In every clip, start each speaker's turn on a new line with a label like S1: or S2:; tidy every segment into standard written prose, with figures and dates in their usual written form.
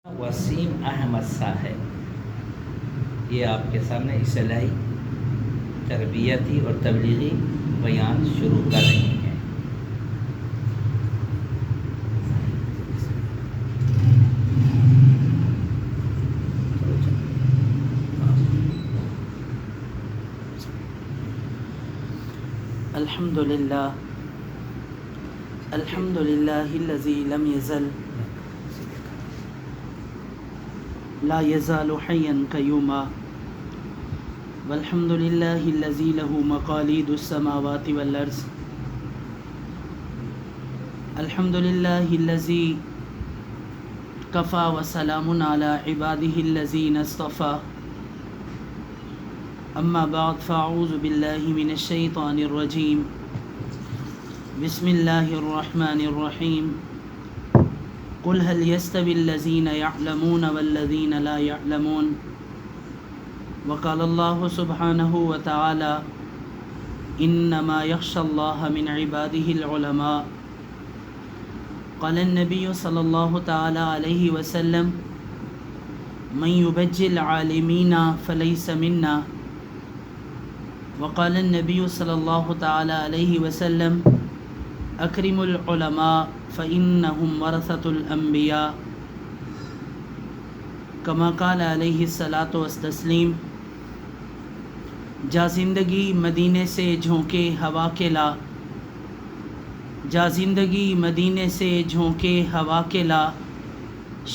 S1: وسیم احمد صاحب یہ آپ کے سامنے اصلاحی تربیتی اور تبلیغی بیان شروع کر رہی ہیں۔
S2: الحمد للہ الذی لم یزل لا یزال حیا قیوما والحمد للہ الذی لہ مقالید السماوات والارض الحمد للہ الذی کفی وسلام علی عبادہ الذین اصطفی اما بعد فاعوذ باللہ من الشیطان الرجیم بسم اللہ الرحمن الرحیم قل هل يستوي الذين يعلمون والذين لا يعلمون وقال الله سبحانه وتعالى إنما يخشى الله من عباده العلماء قال النبي صلى الله تعالى عليه وسلم من يبجل العالمين فليس منا وقال النبي صلى الله تعالى عليه وسلم اکرم العلماء فإنهم ورثة الانبیاء کما قال علیہ الصلاۃ والتسلیم جا زندگی مدینے سے جھونکے ہوا کے لا جا زندگی مدینے سے جھونکے ہوا کے لا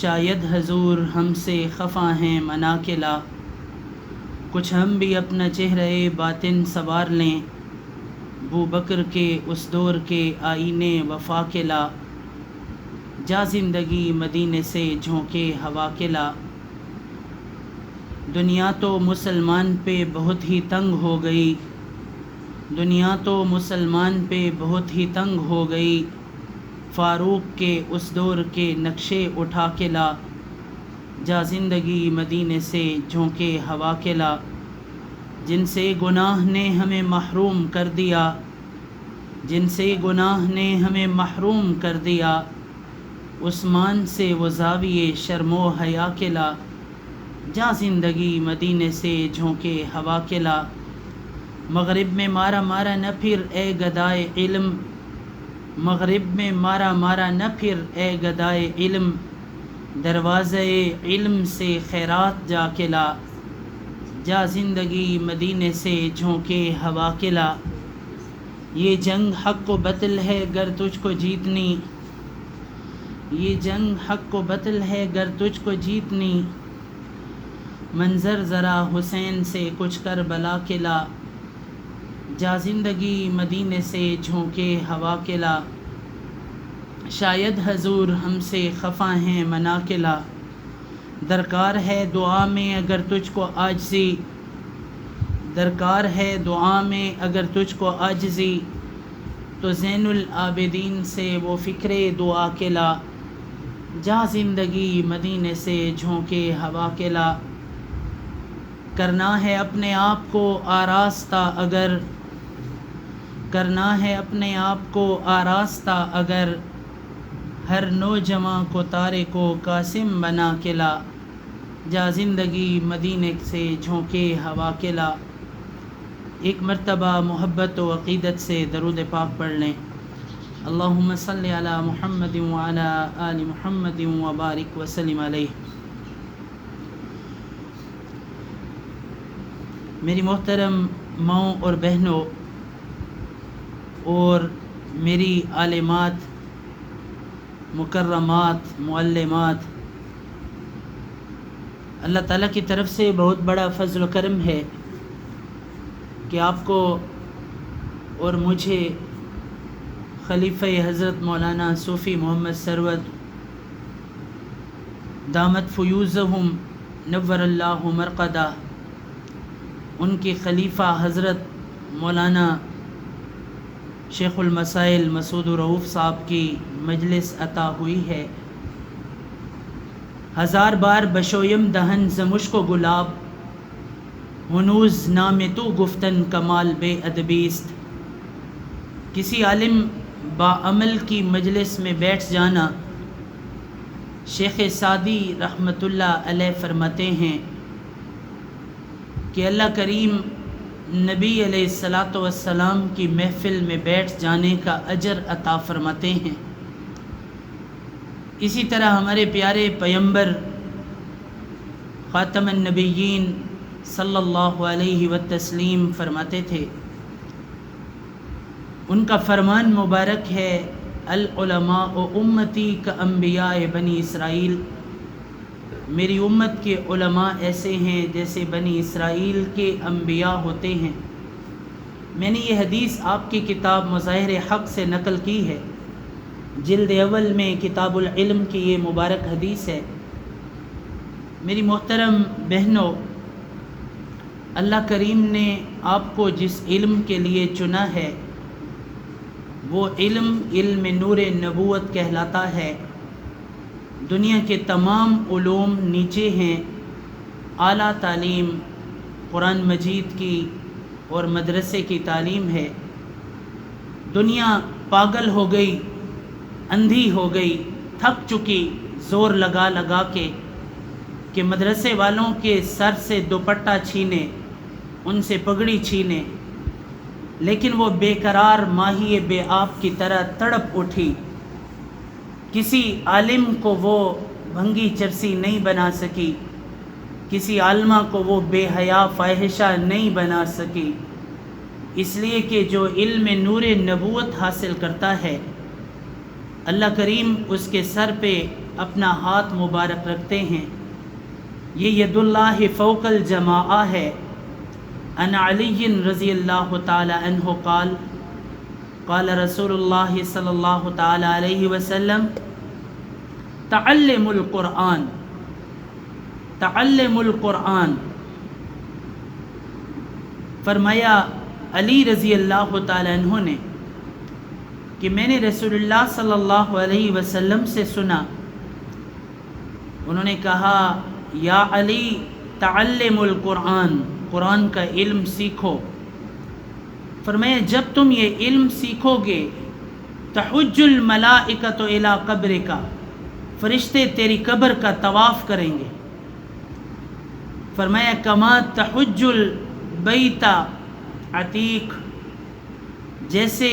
S2: شاید حضور ہم سے خفا ہیں منا کے لا کچھ ہم بھی اپنا چہرہ باطن سنوار لیں ابو بکر کے اس دور کے آئینے وفا کے لا جا زندگی مدینے سے جھونکے ہوا کے لا دنیا تو مسلمان پہ بہت ہی تنگ ہو گئی دنیا تو مسلمان پہ بہت ہی تنگ ہو گئی فاروق کے اس دور کے نقشے اٹھا کے لا جا زندگی مدینے سے جھونکے ہوا کے لا جن سے گناہ نے ہمیں محروم کر دیا جن سے گناہ نے ہمیں محروم کر دیا عثمان سے وہ زاویے شرم و حیا کے لا جا زندگی مدینے سے جھونکے ہوا کے لا مغرب میں مارا مارا نہ پھر اے گدائے علم مغرب میں مارا مارا نہ پھر اے گدائے علم دروازے علم سے خیرات جا کے لا جا زندگی مدینے سے جھونکے ہوا کے لا یہ جنگ حق و باطل ہے گر تجھ کو جیتنی یہ جنگ حق و باطل ہے گر تجھ کو جیتنی منظر ذرا حسین سے کچھ کربلا کے لا جا زندگی مدینے سے جھونکے ہوا کے لا شاید حضور ہم سے خفا ہیں منا کے لا درکار ہے دعا میں اگر تجھ کو عاجزی درکار ہے دعا میں اگر تجھ کو عاجزی تو زین العابدین سے وہ فکر دعا کے لا جا زندگی مدینے سے جھونکے ہوا کے لا کرنا ہے اپنے آپ کو آراستہ اگر کرنا ہے اپنے آپ کو آراستہ اگر ہر نوجواں کو تارے کو قاسم بنا کے لا جا زندگی مدینے سے جھونکے ہوا کے لا ایک مرتبہ محبت و عقیدت سے درود پاک پڑھ لیں اللہم صلی علی محمد وعلی آل محمد وبارک وسلم علیہ۔ میری محترم ماؤں اور بہنوں اور میری عالمات مکرمات معلمات، اللہ تعالیٰ کی طرف سے بہت بڑا فضل و کرم ہے کہ آپ کو اور مجھے خلیفہ حضرت مولانا صوفی محمد سرور دامت فیوزہم نور اللہ مرقدہ ان کے خلیفہ حضرت مولانا شیخ المسائل مسعود رؤوف صاحب کی مجلس عطا ہوئی ہے۔ ہزار بار بشویم دہن زمشق و گلاب ہنوز نام تو گفتن کمال بے ادبیست۔ کسی عالم با عمل کی مجلس میں بیٹھ جانا شیخ سعدی رحمۃ اللہ علیہ فرماتے ہیں کہ اللہ کریم نبی علیہ الصلاۃ والسلام کی محفل میں بیٹھ جانے کا اجر عطا فرماتے ہیں۔ اسی طرح ہمارے پیارے پیغمبر خاتم النبیین صلی اللہ علیہ وسلم فرماتے تھے، ان کا فرمان مبارک ہے، العلماء امتی کا انبیاء بنی اسرائیل، میری امت کے علماء ایسے ہیں جیسے بنی اسرائیل کے انبیاء ہوتے ہیں۔ میں نے یہ حدیث آپ کی کتاب مظاہر حق سے نقل کی ہے، جلد اول میں کتاب العلم کی یہ مبارک حدیث ہے۔ میری محترم بہنوں، اللہ کریم نے آپ کو جس علم کے لیے چنا ہے وہ علم نور نبوت کہلاتا ہے۔ دنیا کے تمام علوم نیچے ہیں، اعلیٰ تعلیم قرآن مجید کی اور مدرسے کی تعلیم ہے۔ دنیا پاگل ہو گئی، اندھی ہو گئی، تھک چکی زور لگا لگا کے کہ مدرسے والوں کے سر سے دوپٹہ چھینے، ان سے پگڑی چھینے، لیکن وہ بے قرار ماہی بے آب کی طرح تڑپ اٹھی۔ کسی عالم کو وہ بھنگی چرسی نہیں بنا سکی، کسی عالمہ کو وہ بے حیا فاحشہ نہیں بنا سکی، اس لیے کہ جو علم نور نبوت حاصل کرتا ہے اللہ کریم اس کے سر پہ اپنا ہاتھ مبارک رکھتے ہیں۔ یہ ید اللہ فوق الجماعہ ہے۔ ان علی رضی اللہ تعالی عنہ قال قال رسول اللہ صلی اللہ تعالی علیہ وسلم تعلم القرآن تعلم القرآن، فرمایا علی رضی اللہ تعالی عنہ نے کہ میں نے رسول اللہ صلی اللہ علیہ وسلم سے سنا، انہوں نے کہا یا علی تعلم القرآن، قرآن کا علم سیکھو۔ فرمایا جب تم یہ علم سیکھو گے تحج الملائکۃ الی قبرک، فرشتے تیری قبر کا طواف کریں گے۔ فرمایا کما تحج البیت عتیق، جیسے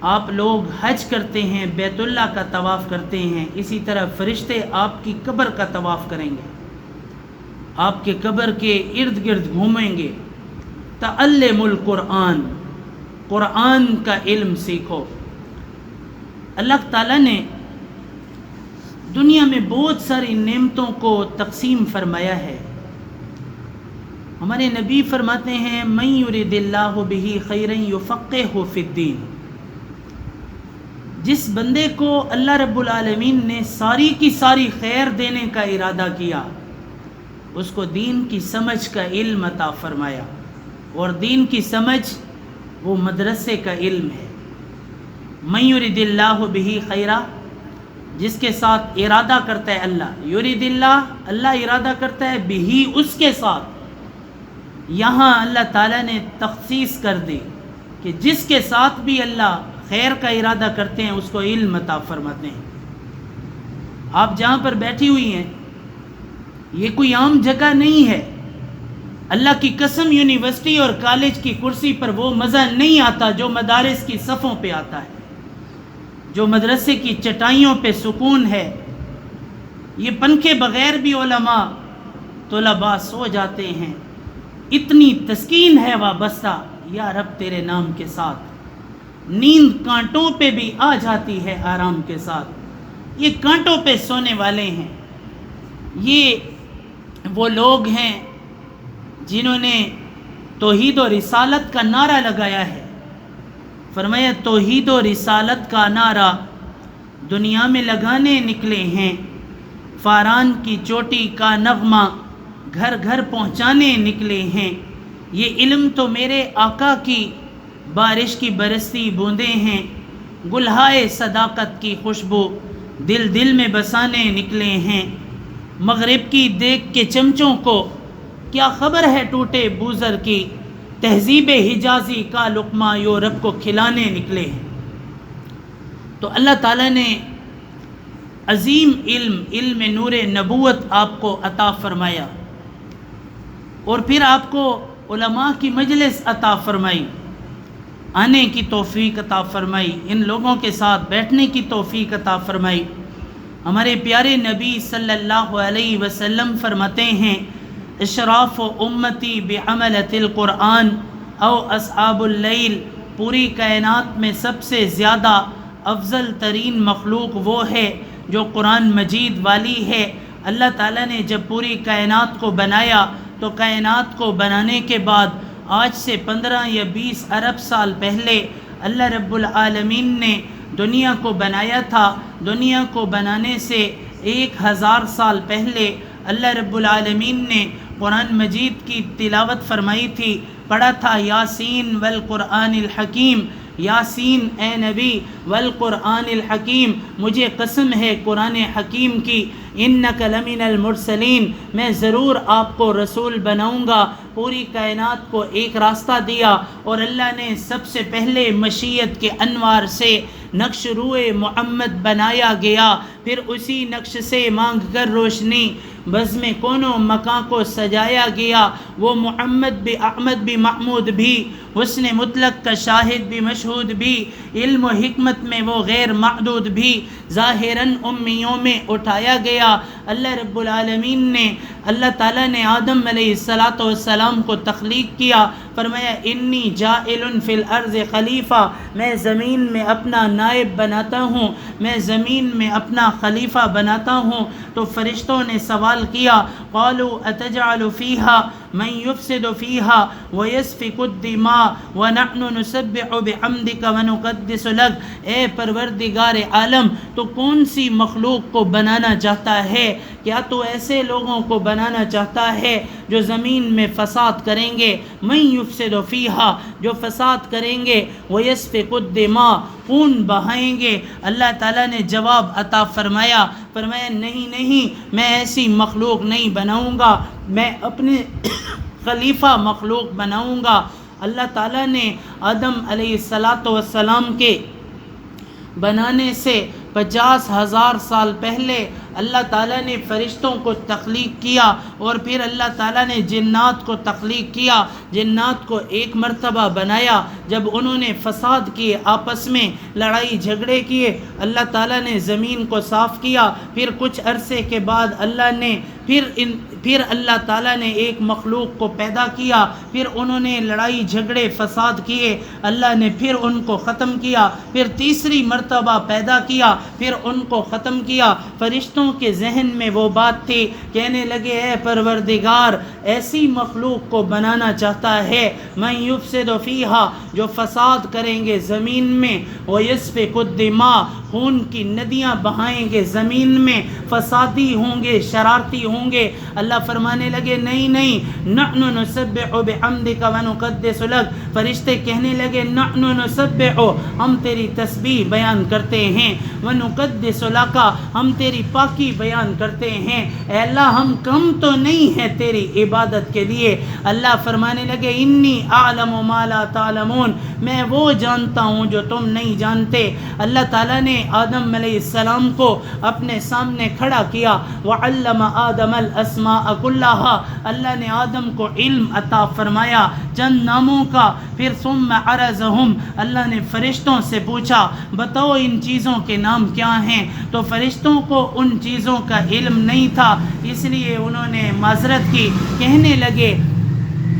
S2: آپ لوگ حج کرتے ہیں، بیت اللہ کا طواف کرتے ہیں، اسی طرح فرشتے آپ کی قبر کا طواف کریں گے، آپ کے قبر کے ارد گرد گھومیں گے۔ تعلم القرآن، قرآن کا علم سیکھو۔ اللہ تعالیٰ نے دنیا میں بہت ساری نعمتوں کو تقسیم فرمایا ہے۔ ہمارے نبی فرماتے ہیں من یرد اللہ بہ خیرا یفقہہ فی الدین، جس بندے کو اللہ رب العالمین نے ساری کی ساری خیر دینے کا ارادہ کیا اس کو دین کی سمجھ کا علم عطا فرمایا، اور دین کی سمجھ وہ مدرسے کا علم ہے۔ من یرد اللہ بہ خیرا، جس کے ساتھ ارادہ کرتا ہے اللہ، یرید اللہ ارادہ کرتا ہے، بہی اس کے ساتھ، یہاں اللہ تعالیٰ نے تخصیص کر دی کہ جس کے ساتھ بھی اللہ خیر کا ارادہ کرتے ہیں اس کو علم عطا فرماتے ہیں۔ آپ جہاں پر بیٹھی ہوئی ہیں یہ کوئی عام جگہ نہیں ہے، اللہ کی قسم یونیورسٹی اور کالج کی کرسی پر وہ مزہ نہیں آتا جو مدارس کی صفوں پہ آتا ہے، جو مدرسے کی چٹائیوں پہ سکون ہے۔ یہ پنکھے بغیر بھی علماء طلباء سو جاتے ہیں، اتنی تسکین ہے وابستہ یا رب تیرے نام کے ساتھ، نیند کانٹوں پہ بھی آ جاتی ہے آرام کے ساتھ۔ یہ کانٹوں پہ سونے والے ہیں، یہ وہ لوگ ہیں جنہوں نے توحید و رسالت کا نعرہ لگایا ہے۔ فرمایا توحید و رسالت کا نعرہ دنیا میں لگانے نکلے ہیں، فاران کی چوٹی کا نغمہ گھر گھر پہنچانے نکلے ہیں۔ یہ علم تو میرے آقا کی بارش کی برستی بوندیں ہیں، گلہائے صداقت کی خوشبو دل دل میں بسانے نکلے ہیں۔ مغرب کی دیگ کے چمچوں کو کیا خبر ہے ٹوٹے بوزر کی، تہذیب حجازی کا لقمہ یورپ کو کھلانے نکلے ہیں۔ تو اللہ تعالیٰ نے عظیم علم نور نبوت آپ کو عطا فرمایا، اور پھر آپ کو علماء کی مجلس عطا فرمائی، آنے کی توفیق عطا فرمائی، ان لوگوں کے ساتھ بیٹھنے کی توفیق عطا فرمائی۔ ہمارے پیارے نبی صلی اللہ علیہ وسلم فرماتے ہیں، اشراف امتی بعملۃ القرآن او اصحاب اللیل، پوری کائنات میں سب سے زیادہ افضل ترین مخلوق وہ ہے جو قرآن مجید والی ہے۔ اللہ تعالیٰ نے جب پوری کائنات کو بنایا تو کائنات کو بنانے کے بعد آج سے 15 یا 20 ارب سال پہلے اللہ رب العالمین نے دنیا کو بنایا تھا۔ دنیا کو بنانے سے 1000 سال پہلے اللہ رب العالمین نے قرآن مجید کی تلاوت فرمائی تھی، پڑھا تھا یاسین والقرآن الحکیم، یاسین اے نبی والقرآن الحکیم، مجھے قسم ہے قرآن حکیم کی، انک لمن المرسلین، میں ضرور آپ کو رسول بناؤں گا۔ پوری کائنات کو ایک راستہ دیا، اور اللہ نے سب سے پہلے مشیت کے انوار سے نقش روئے محمد بنایا گیا، پھر اسی نقش سے مانگ کر روشنی بزم کونوں مکان کو سجایا گیا۔ وہ محمد بھی، احمد بھی، محمود بھی، حسن مطلق کا شاہد بھی، مشہود بھی، علم و حکمت میں وہ غیر محدود بھی، ظاہراً امیوں میں اٹھایا گیا۔ اللہ رب العالمین نے، اللہ تعالیٰ نے آدم علیہ السلام کو تخلیق کیا، فرمایا انی جاعل فی الارض خلیفہ، میں زمین میں اپنا نائب بناتا ہوں، میں زمین میں اپنا خلیفہ بناتا ہوں۔ تو فرشتوں نے سوال کیا، قالوا اتجعل فیہا من یفسد فیہا ویسفک الدماء ونحن نسبح بحمدک ونقدس لک، اے پروردگار عالم تو کون سی مخلوق کو بنانا چاہتا ہے؟ کیا تو ایسے لوگوں کو بنانا چاہتا ہے جو زمین میں فساد کریں گے؟ من یفسد فیہا، جو فساد کریں گے، ویسفک الدماء، خون بہائیں گے۔ اللہ تعالیٰ نے جواب عطا فرمایا، فرمایا نہیں، میں ایسی مخلوق نہیں بناؤں گا، میں اپنے خلیفہ مخلوق بناؤں گا۔ اللہ تعالیٰ نے آدم علیہ السلام کے بنانے سے 50,000 سال پہلے اللہ تعالیٰ نے فرشتوں کو تخلیق کیا، اور پھر اللہ تعالیٰ نے جنات کو تخلیق کیا۔ جنات کو ایک مرتبہ بنایا، جب انہوں نے فساد کیے، آپس میں لڑائی جھگڑے کیے، اللہ تعالیٰ نے زمین کو صاف کیا۔ پھر کچھ عرصے کے بعد اللہ نے پھر اللہ تعالیٰ نے ایک مخلوق کو پیدا کیا، پھر انہوں نے لڑائی جھگڑے فساد کیے، اللہ نے پھر ان کو ختم کیا، پھر تیسری مرتبہ پیدا کیا، پھر ان کو ختم کیا۔ فرشتوں کے ذہن میں وہ بات تھی، کہنے لگے اے پروردگار ایسی مخلوق کو بنانا چاہتا ہے، من یفسد فیہا، جو فساد کریں گے زمین میں، ویسفک الدماء، خون کی ندیاں بہائیں گے زمین میں، فسادی ہوں گے، شرارتی ہوں گے۔ اللہ فرمانے لگے نہیں، نحن نسبح بحمدک ونقدس لک، فرشتے کہنے لگے نحن نسبح، ہم تیری تسبیح بیان کرتے ہیں، ونقدس لک، ہم تیری پاکی بیان کرتے ہیں۔ اے اللہ ہم کم تو نہیں ہیں تیری عبادت کے لیے۔ اللہ فرمانے لگے انی اعلم ما لا تعلمون، میں وہ جانتا ہوں جو تم نہیں جانتے۔ اللہ تعالیٰ نے آدم علیہ السلام کو اپنے سامنے کھڑا کیا، وعلم آدم الاسماء كلها، اللہ نے آدم کو علم عطا فرمایا چند ناموں کا۔ پھر ثم عرضهم، اللہ نے فرشتوں سے پوچھا بتاؤ ان چیزوں کے نام کیا ہیں؟ تو فرشتوں کو ان چیزوں کا علم نہیں تھا، اس لیے انہوں نے معذرت کی، کہنے لگے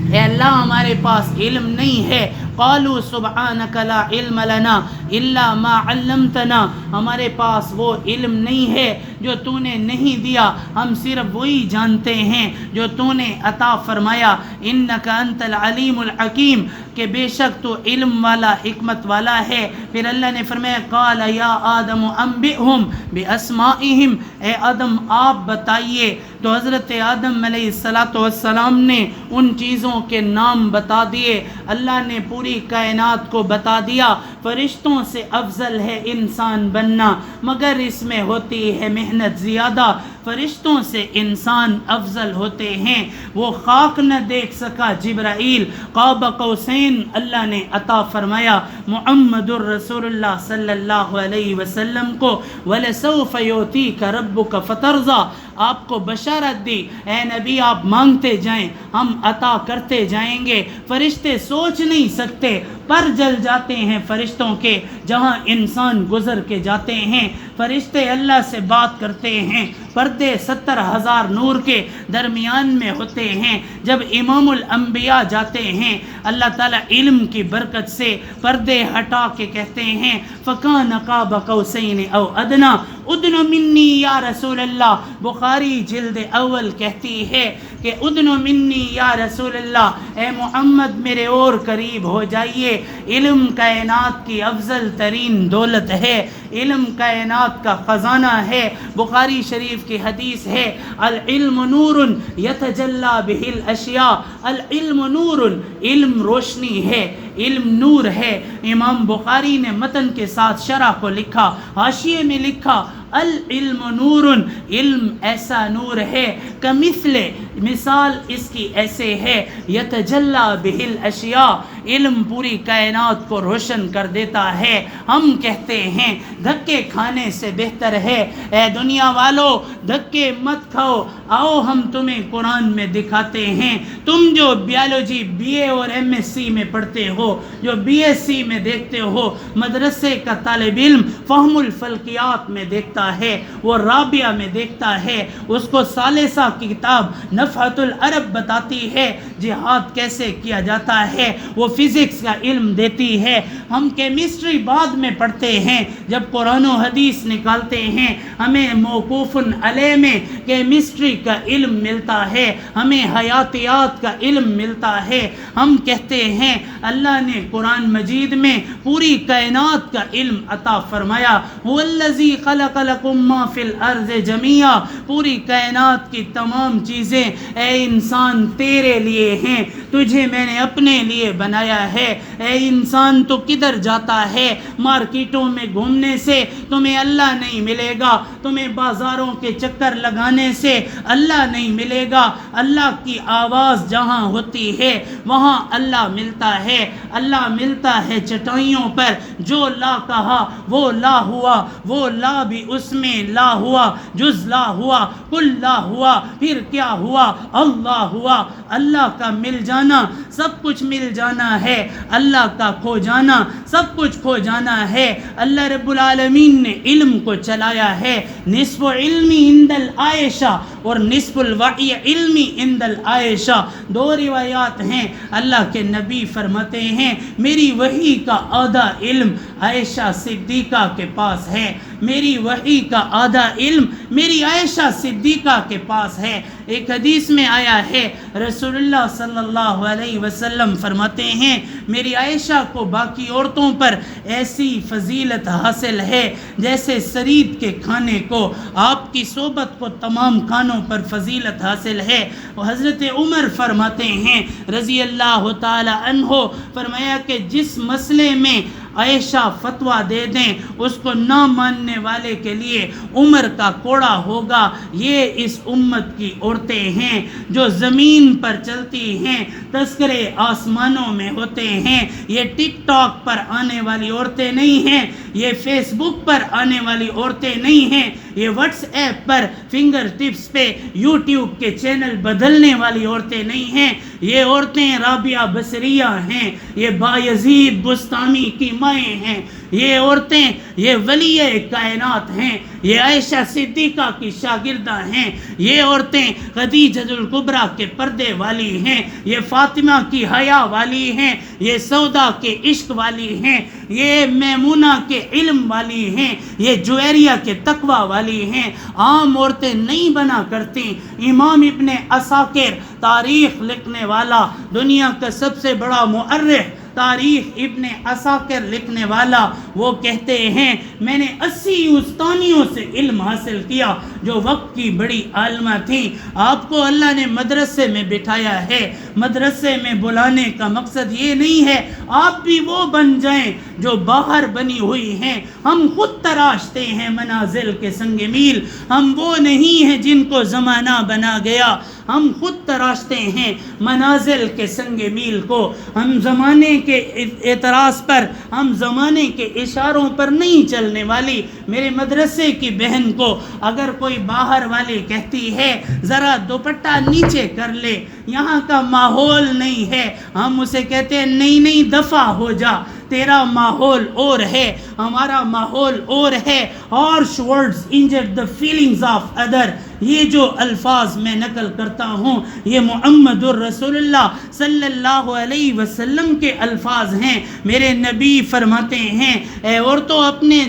S2: اے اللہ ہمارے پاس علم نہیں ہے۔ قالوا سبحانک لا علم لنا الا ما علمتنا، ہمارے پاس وہ علم نہیں ہے جو تو نے نہیں دیا، ہم صرف وہی جانتے ہیں جو تو نے عطا فرمایا۔ انک انت العلیم الحکیم، کہ بے شک تو علم والا، حکمت والا ہے۔ پھر اللہ نے فرمایا قال یا آدم انبئہم باسمائہم، اے آدم آپ بتائیے۔ تو حضرت آدم علیہ السلام نے ان چیزوں کے نام بتا دیے، اللہ نے پوری کائنات کو بتا دیا۔ فرشتوں سے افضل ہے انسان بننا، مگر اس میں ہوتی ہے محنت زیادہ۔ فرشتوں سے انسان افضل ہوتے ہیں. وہ خاک نہ دیکھ سکا جبرائیل، قاب قوسین اللہ نے عطا فرمایا محمد الرسول اللہ صلی اللہ علیہ وسلم کو. وَلَسَوْفَ يُؤْتِيكَ رَبُّكَ فَتَرْضَىٰ، آپ کو بشارت دی اے نبی آپ مانگتے جائیں ہم عطا کرتے جائیں گے. فرشتے سوچ نہیں سکتے، پر جل جاتے ہیں فرشتوں کے جہاں انسان گزر کے جاتے ہیں. فرشتے اللہ سے بات کرتے ہیں، پردے 70,000 نور کے درمیان میں ہوتے ہیں. جب امام الانبیاء جاتے ہیں اللہ تعالیٰ علم کی برکت سے پردے ہٹا کے کہتے ہیں فَكَانَ قَابَ قَوْسَيْنِ أَوْ أَدْنَىٰ اُدْنُ مِنِّي یا رسول اللہ. بخاری جلد اول کہتی ہے کہ اُدْنُ مِنِّي یا رسول اللہ، اے محمد میرے اور قریب ہو جائیے. علم کائنات کی افضل ترین دولت ہے، علم کائنات کا خزانہ ہے. بخاری شریف کی حدیث ہے العلم نور یتجلی بہ الاشیاء. العلم نور، علم روشنی ہے، علم نور ہے. امام بخاری نے متن کے ساتھ شرح کو لکھا، حاشیے میں لکھا العلم نور، علم ایسا نور ہے کمثل، مثال اس کی ایسے ہے یتجلی بہ الاشیاء، علم پوری کائنات کو روشن کر دیتا ہے. ہم کہتے ہیں دھکے کھانے سے بہتر ہے اے دنیا والو دھکے مت کھاؤ، آؤ ہم تمہیں قرآن میں دکھاتے ہیں. تم جو بیالوجی بی اے اور ایم ایس سی میں پڑھتے ہو، جو بی ایس سی میں دیکھتے ہو، مدرسے کا طالب علم فہم الفلکیات میں دیکھتا ہے، وہ رابعہ میں دیکھتا ہے، اس کو ثالثہ کی کتاب نفحۃ العرب بتاتی ہے جہاد کیسے کیا جاتا ہے، وہ فزکس کا علم دیتی ہے. ہم کیمسٹری بعد میں پڑھتے ہیں، جب قرآن و حدیث نکالتے ہیں ہمیں موقوف علیہ میں کیمسٹری کا علم ملتا ہے، ہمیں حیاتیات کا علم ملتا ہے. ہم کہتے ہیں اللہ نے قرآن مجید میں پوری کائنات کا علم عطا فرمایا. هو الذی خلق لکم ما فی الارض جمیعا، پوری کائنات کی تمام چیزیں اے انسان تیرے لیے ہیں، تجھے میں نے اپنے لیے بنایا ہے. اے انسان تو کدھر جاتا ہے؟ مارکیٹوں میں گھومنے سے تمہیں اللہ نہیں ملے گا، تمہیں بازاروں کے چکر لگانے سے اللہ نہیں ملے گا. اللہ کی آواز جہاں ہوتی ہے وہاں اللہ ملتا ہے. اللہ ملتا ہے چٹائیوں پر، جو لا کہا وہ لا ہوا، وہ لا بھی اس میں لا ہوا، جز لا ہوا، کل لا ہوا، پھر کیا ہوا؟ اللہ ہوا. اللہ کا مل جانا سب کچھ مل جانا ہے، اللہ کا کھو جانا سب کچھ کھو جانا ہے. اللہ رب العالمین نے علم کو چلایا ہے. نصف علمی عند العائشہ اور نصف الوحی علمی عند العائشہ، دو روایات ہیں. اللہ کے نبی فرماتے ہیں میری وحی کا آدھا علم عائشہ صدیقہ کے پاس ہے، میری وحی کا آدھا علم میری عائشہ صدیقہ کے پاس ہے. ایک حدیث میں آیا ہے رسول اللہ صلی اللہ علیہ وسلم فرماتے ہیں میری عائشہ کو باقی عورتوں پر ایسی فضیلت حاصل ہے جیسے سرید کے کھانے کو، آپ کی صحبت کو تمام کھانوں پر فضیلت حاصل ہے. حضرت عمر فرماتے ہیں رضی اللہ تعالی عنہ، فرمایا کہ جس مسئلے میں عائشہ فتویٰ دے دیں اس کو نہ ماننے والے کے لیے عمر کا کوڑا ہوگا. یہ اس امت کی عورتیں ہیں جو زمین پر چلتی ہیں، تذکرے آسمانوں میں ہوتے ہیں. یہ ٹک ٹاک پر آنے والی عورتیں نہیں ہیں، یہ فیس بک پر آنے والی عورتیں نہیں ہیں، یہ واٹس ایپ پر فنگر ٹپس پہ یوٹیوب کے چینل بدلنے والی عورتیں نہیں ہیں. یہ عورتیں رابعہ بصریہ ہیں، یہ بایزید بستامی کی مائیں ہیں. یہ عورتیں یہ ولی کائنات ہیں، یہ عائشہ صدیقہ کی شاگردہ ہیں. یہ عورتیں خدیجہ الکبریٰ کے پردے والی ہیں، یہ فاطمہ کی حیا والی ہیں، یہ سودا کے عشق والی ہیں، یہ میمونہ کے علم والی ہیں، یہ جویریہ کے تقوی والی ہیں. عام عورتیں نہیں بنا کرتی. امام ابن عساکر تاریخ لکھنے والا، دنیا کا سب سے بڑا مؤرخ، تاریخ ابن عساکر لکھنے والا، وہ کہتے ہیں میں نے 80 استانیوں سے علم حاصل کیا جو وقت کی بڑی عالمہ تھیں. آپ کو اللہ نے مدرسے میں بٹھایا ہے. مدرسے میں بلانے کا مقصد یہ نہیں ہے آپ بھی وہ بن جائیں جو باہر بنی ہوئی ہیں. ہم خود تراشتے ہیں منازل کے سنگ میل. ہم وہ نہیں ہیں جن کو زمانہ بنا گیا. ہم خود تراشتے ہیں منازل کے سنگ میل کو. ہم زمانے کے اعتراض پر، ہم زمانے کے اشاروں پر نہیں چلنے والی. میرے مدرسے کی بہن کو اگر کوئی باہر والی کہتی ہے ذرا دوپٹہ نیچے کر لے، یہاں کا ماحول نہیں ہے، ہم اسے کہتے ہیں نہیں دفع ہو جا، تیرا ماحول اور ہے، ہمارا ماحول اور ہے. harsh words injure the feelings of other. یہ جو الفاظ میں نقل کرتا ہوں یہ محمد الرسول اللہ صلی اللہ علیہ وسلم کے الفاظ ہیں. میرے نبی فرماتے ہیں اے عورتوں اپنے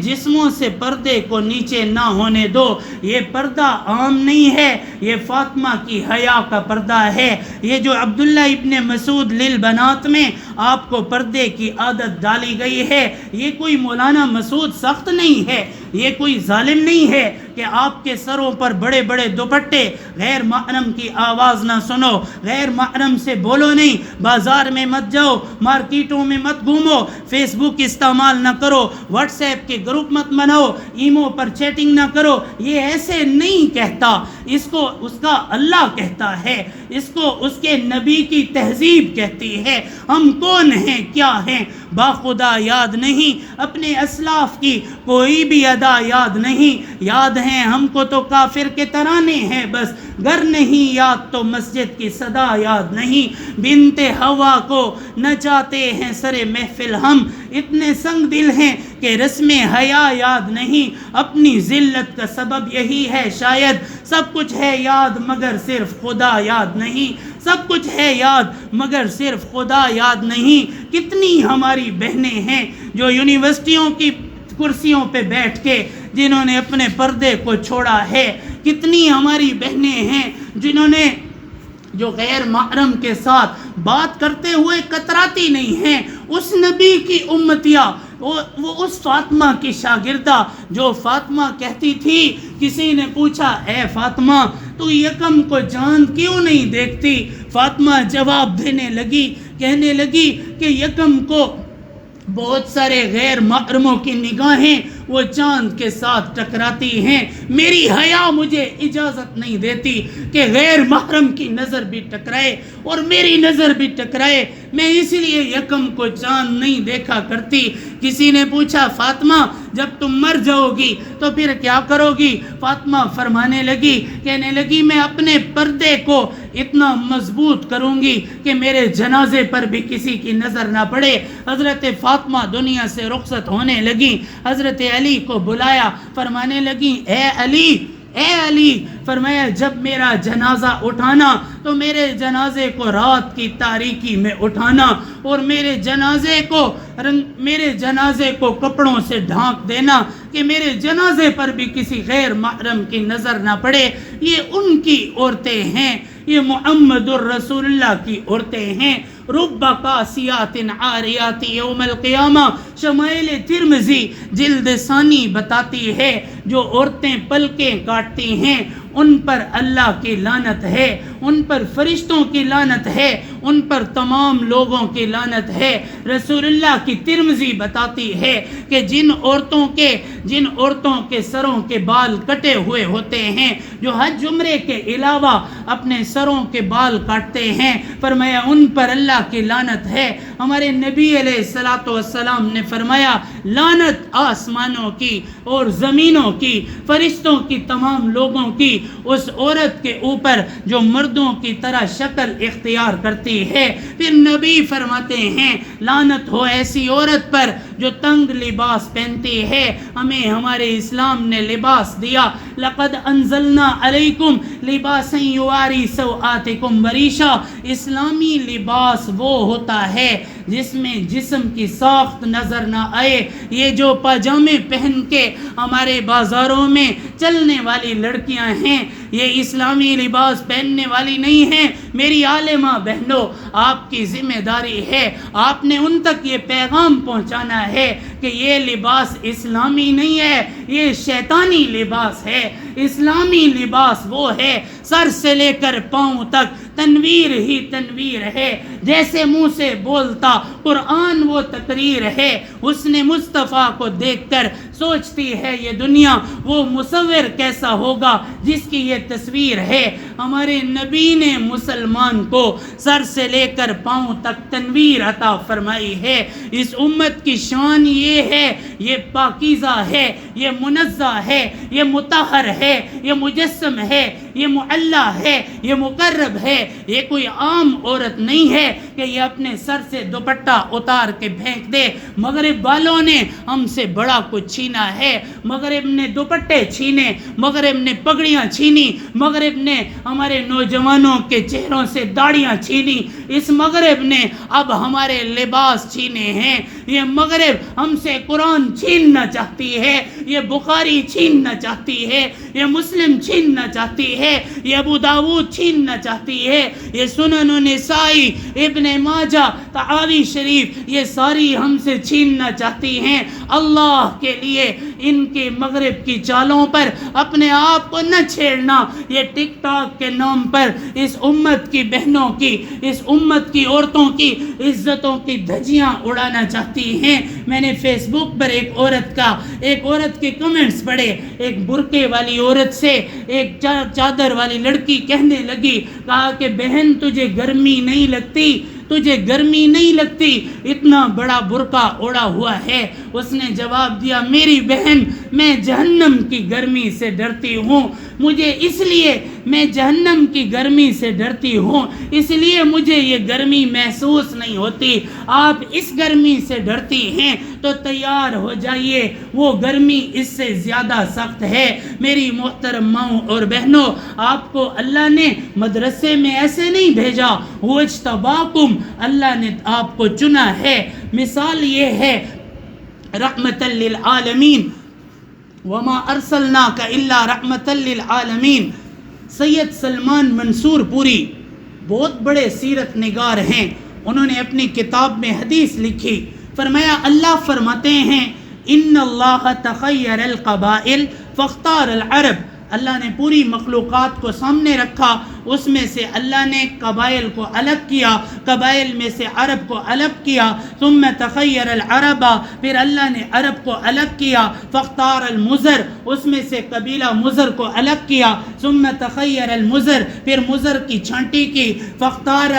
S2: جسموں سے پردے کو نیچے نہ ہونے دو. یہ پردہ عام نہیں ہے، یہ فاطمہ کی حیا کا پردہ ہے. یہ جو عبداللہ ابن مسعود للبنات میں آپ کو پردے کی عادت ڈالی گئی ہے، یہ کوئی مولانا مسعود سخت نہیں ہے، یہ کوئی ظالم نہیں ہے کہ آپ کے سروں پر بڑے بڑے دوپٹے. غیر محرم کی آواز نہ سنو، غیر محرم سے بولو نہیں، بازار میں مت جاؤ، مارکیٹوں میں مت گھومو، فیس بک استعمال نہ کرو، واٹس ایپ کے گروپ مت بناؤ، ایمو پر چیٹنگ نہ کرو. یہ ایسے نہیں کہتا، اس کو اس کا اللہ کہتا ہے، اس کو اس کے نبی کی تہذیب کہتی ہے. ہم کون ہیں، کیا ہیں، باخدا یاد نہیں، اپنے اسلاف کی کوئی بھی ادا یاد نہیں. یاد ہیں ہم کو تو کافر کے ترانے ہیں بس، گر نہیں یاد تو مسجد کی صدا یاد نہیں. بنت ہوا کو نچاتے ہیں سر محفل ہم، اتنے سنگ دل ہیں کہ رسم حیا یاد نہیں. اپنی ذلت کا سبب یہی ہے شاید، سب کچھ ہے یاد مگر صرف خدا یاد نہیں. سب کچھ ہے یاد مگر صرف خدا یاد نہیں. کتنی ہماری بہنیں ہیں جو یونیورسٹیوں کی کرسیوں پہ بیٹھ کے جنہوں نے اپنے پردے کو چھوڑا ہے. کتنی ہماری بہنیں ہیں جنہوں نے جو غیر محرم کے ساتھ بات کرتے ہوئے کتراتی نہیں ہیں. اس نبی کی امتیہ، وہ اس فاطمہ کی شاگردہ جو فاطمہ کہتی تھی. کسی نے پوچھا اے فاطمہ تو یکم کو چاند کیوں نہیں دیکھتی؟ فاطمہ جواب دینے لگی، کہنے لگی کہ یکم کو بہت سارے غیر محرموں کی نگاہیں وہ چاند کے ساتھ ٹکراتی ہیں. میری حیا مجھے اجازت نہیں دیتی کہ غیر محرم کی نظر بھی ٹکرائے اور میری نظر بھی ٹکرائے. میں اس لیے یکم کو چاند نہیں دیکھا کرتی. کسی نے پوچھا فاطمہ جب تم مر جاؤ گی تو پھر کیا کرو گی؟ فاطمہ فرمانے لگی، کہنے لگی میں اپنے پردے کو اتنا مضبوط کروں گی کہ میرے جنازے پر بھی کسی کی نظر نہ پڑے. حضرت فاطمہ دنیا سے رخصت ہونے لگی. حضرت علی کو بلایا، فرمانے لگی اے علی، فرمایا جب میرا جنازہ اٹھانا تو میرے جنازے کو رات کی تاریکی میں اٹھانا اور میرے جنازے کو کپڑوں سے ڈھانک دینا کہ میرے جنازے پر بھی کسی غیر محرم کی نظر نہ پڑے. یہ ان کی عورتیں ہیں، یہ محمد الرسول اللہ کی عورتیں ہیں. رب قاسیات عاریات یوم القیامہ، شمائل ترمذی جلد ثانی بتاتی ہے جو عورتیں پلکیں کاٹتی ہیں ان پر اللہ کی لعنت ہے، ان پر فرشتوں کی لعنت ہے، ان پر تمام لوگوں کی لعنت ہے. رسول اللہ کی ترمذی بتاتی ہے کہ جن عورتوں کے سروں کے بال کٹے ہوئے ہوتے ہیں، جو حج عمرے کے علاوہ اپنے سروں کے بال کاٹتے ہیں، فرمایا ان پر اللہ کی لعنت ہے. ہمارے نبی علیہ الصلوۃ والسلام نے فرمایا لعنت آسمانوں کی اور زمینوں کی، فرشتوں کی، تمام لوگوں کی اس عورت کے اوپر جو مردوں کی طرح شکل اختیار کرتی ہے. پھر نبی فرماتے ہیں لعنت ہو ایسی عورت پر جو تنگ لباس پہنتی ہے. ہمیں ہمارے اسلام نے لباس دیا، لقد انزلنا علیکم لباسا یواری سوآتکم وریشا. اسلامی لباس وہ ہوتا ہے جس میں جسم کی ساخت نظر نہ آئے. یہ جو پاجامے پہن کے ہمارے بازاروں میں چلنے والی لڑکیاں ہیں یہ اسلامی لباس پہننے والی نہیں ہیں. میری عالمہ بہنوں آپ کی ذمہ داری ہے, آپ نے ان تک یہ پیغام پہنچانا ہے کہ یہ لباس اسلامی نہیں ہے, یہ شیطانی لباس ہے. اسلامی لباس وہ ہے سر سے لے کر پاؤں تک تنویر ہی تنویر ہے. جیسے منہ سے بولتا قرآن وہ تقریر ہے. حسن مصطفیٰ کو دیکھ کر سوچتی ہے یہ دنیا وہ مصور کیسا ہوگا جس کی یہ تصویر ہے. ہمارے نبی نے مسلمان کو سر سے لے کر پاؤں تک تنویر عطا فرمائی ہے. اس امت کی شان یہ ہے, یہ پاکیزہ ہے, یہ منزہ ہے, یہ مطہر ہے, یہ مجسم ہے, یہ معلی ہے, یہ مقرب ہے. یہ کوئی عام عورت نہیں ہے کہ یہ اپنے سر سے دوپٹہ اتار کے پھینک دے. مغرب والوں نے ہم سے بڑا کچھ چھینا ہے. مغرب نے دوپٹے چھینے, مغرب نے پگڑیاں چھینی, مغرب نے ہمارے نوجوانوں کے چہروں سے داڑیاں چھینی. اس مغرب نے اب ہمارے لباس چھینے ہیں. یہ مغرب ہم سے قرآن چھیننا چاہتی ہے, یہ بخاری چھیننا چاہتی ہے, یہ مسلم چھیننا چاہتی ہے, یہ ابو داود چھیننا چاہتی ہے, یہ سنن نسائی, ابن ماجہ, طحاوی شریف, یہ ساری ہم سے چھیننا چاہتی ہیں. اللہ کے لیے ان کے مغرب کی چالوں پر اپنے آپ کو نہ چھیڑنا. یہ ٹک ٹاک کے نام پر اس امت کی بہنوں کی, اس امت کی عورتوں کی عزتوں کی دھجیاں اڑانا چاہتی ہیں. میں نے فیس بک پر ایک عورت کے کمنٹس پڑھے. ایک برقعے والی عورت سے ایک چادر والی لڑکی کہنے لگی, کہا کہ بہن تجھے گرمی نہیں لگتی, تجھے گرمی نہیں لگتی, اتنا بڑا برقع اوڑا ہوا ہے. اس نے جواب دیا, میری بہن میں جہنم کی گرمی سے ڈرتی ہوں, مجھے اس لیے میں جہنم کی گرمی سے ڈرتی ہوں, اس لیے مجھے یہ گرمی محسوس نہیں ہوتی. آپ اس گرمی سے ڈرتی ہیں تو تیار ہو جائیے, وہ گرمی اس سے زیادہ سخت ہے. میری محترم ماؤں اور بہنوں, آپ کو اللہ نے مدرسے میں ایسے نہیں بھیجا, وہ اجتباکم, اللہ نے آپ کو چنا ہے. مثال یہ ہے رحمت للعالمین, وما ارسلناک الا رحمت للعالمین. سید سلمان منصور پوری بہت بڑے سیرت نگار ہیں. انہوں نے اپنی کتاب میں حدیث لکھی, فرمایا اللہ فرماتے ہیں ان اللہ تخیر القبائل فاختار العرب. اللہ نے پوری مخلوقات کو سامنے رکھا, اس میں سے اللہ نے قبائل کو الگ کیا, قبائل میں سے عرب کو الگ کیا. ثم تخیر العرب, پھر اللہ نے عرب کو الگ کیا. فاختار المزر, اس میں سے قبیلہ مزر کو الگ کیا. ثم تخیر المزر, پھر مزر کی چھانٹی کی. فاختار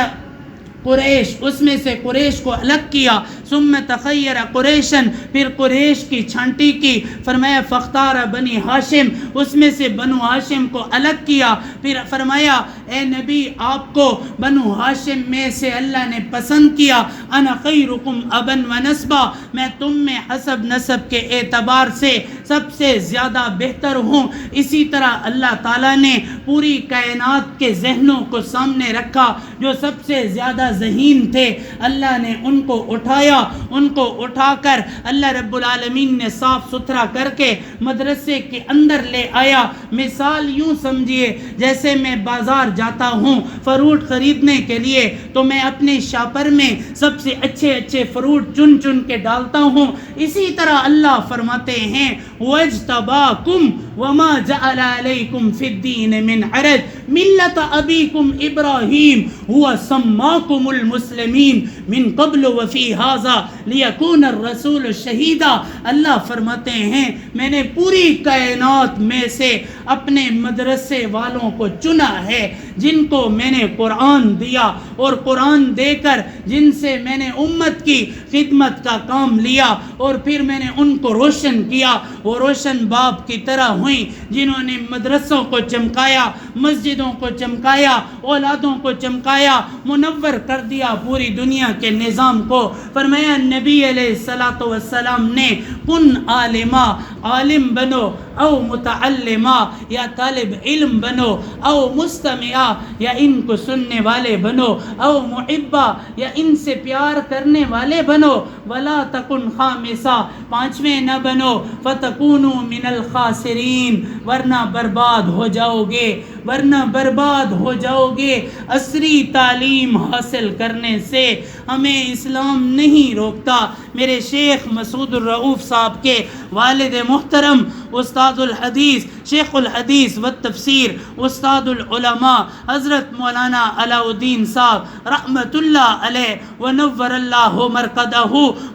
S2: قریش, اس میں سے قریش کو الگ کیا. ثم تخیر قریشن, پھر قریش کی چھانٹی کی. فرمایا فاختار بنی ہاشم, اس میں سے بنو ہاشم کو الگ کیا. پھر فرمایا اے نبی آپ کو بنو ہاشم میں سے اللہ نے پسند کیا. انا خیرکم ابا و نسبا, میں تم میں حسب نسب کے اعتبار سے سب سے زیادہ بہتر ہوں. اسی طرح اللہ تعالیٰ نے پوری کائنات کے ذہنوں کو سامنے رکھا. جو سب سے زیادہ ذہین تھے اللہ نے ان کو اٹھایا, ان کو اٹھا کر اللہ رب العالمین نے صاف ستھرا کر کے مدرسے کے اندر لے آیا. مثال یوں سمجھیے جیسے میں بازار جاتا ہوں فروٹ خریدنے کے لیے, تو میں اپنے شاپر میں سب سے اچھے اچھے فروٹ چن چن کے ڈالتا ہوں. اسی طرح اللہ فرماتے ہیں وَاجْتَبَاكُمْ وَمَا جَعَلَ عَلَيْكُمْ فِي الدِّينِ مِنْ عَرَجٍ مِلَّةَ أَبِيكُمْ إِبْرَاهِيمَ هُوَ سَمَّاكُمُ الْمُسْلِمِينَ مِنْ قَبْلُ وَفِي هَذَا لِيَكُونَ الرَّسُولُ شَهِيدًا. اللہ فرماتے ہیں میں نے پوری کائنات میں سے اپنے مدرسے والوں کو چنا ہے جن کو میں نے قرآن دیا, اور قرآن دے کر جن سے میں نے امت کی خدمت کا کام لیا, اور پھر میں نے ان کو روشن کیا. وہ روشن باپ کی طرح ہوئیں جنہوں نے مدرسوں کو چمکایا، مسجدوں کو چمکایا، اولادوں کو چمکایا، منور کر دیا پوری دنیا کے نظام کو۔ فرمایا نبی علیہ الصلوۃ والسلام نے کن عالما، عالم بنو، او متعلما، یا طالب علم بنو، او مستمعا، یا ان کو سننے والے بنو، او محبا، یا ان سے پیار کرنے والے بنو، ولا تکن خامسا، پانچویں نہ بنو، فتکونوا من الخاسرین، ورنہ برباد ہو جاؤ گے، ورنہ برباد ہو جاؤ گے۔ عصری تعلیم حاصل کرنے سے ہمیں اسلام نہیں روکتا۔ میرے شیخ مسعود الرؤوف صاحب کے والد محترم استاد الحدیث، شیخ الحدیث والتفسیر، استاد العلماء حضرت مولانا علاء الدین صاحب رحمت اللہ علیہ ونور اللہ مرقدہ،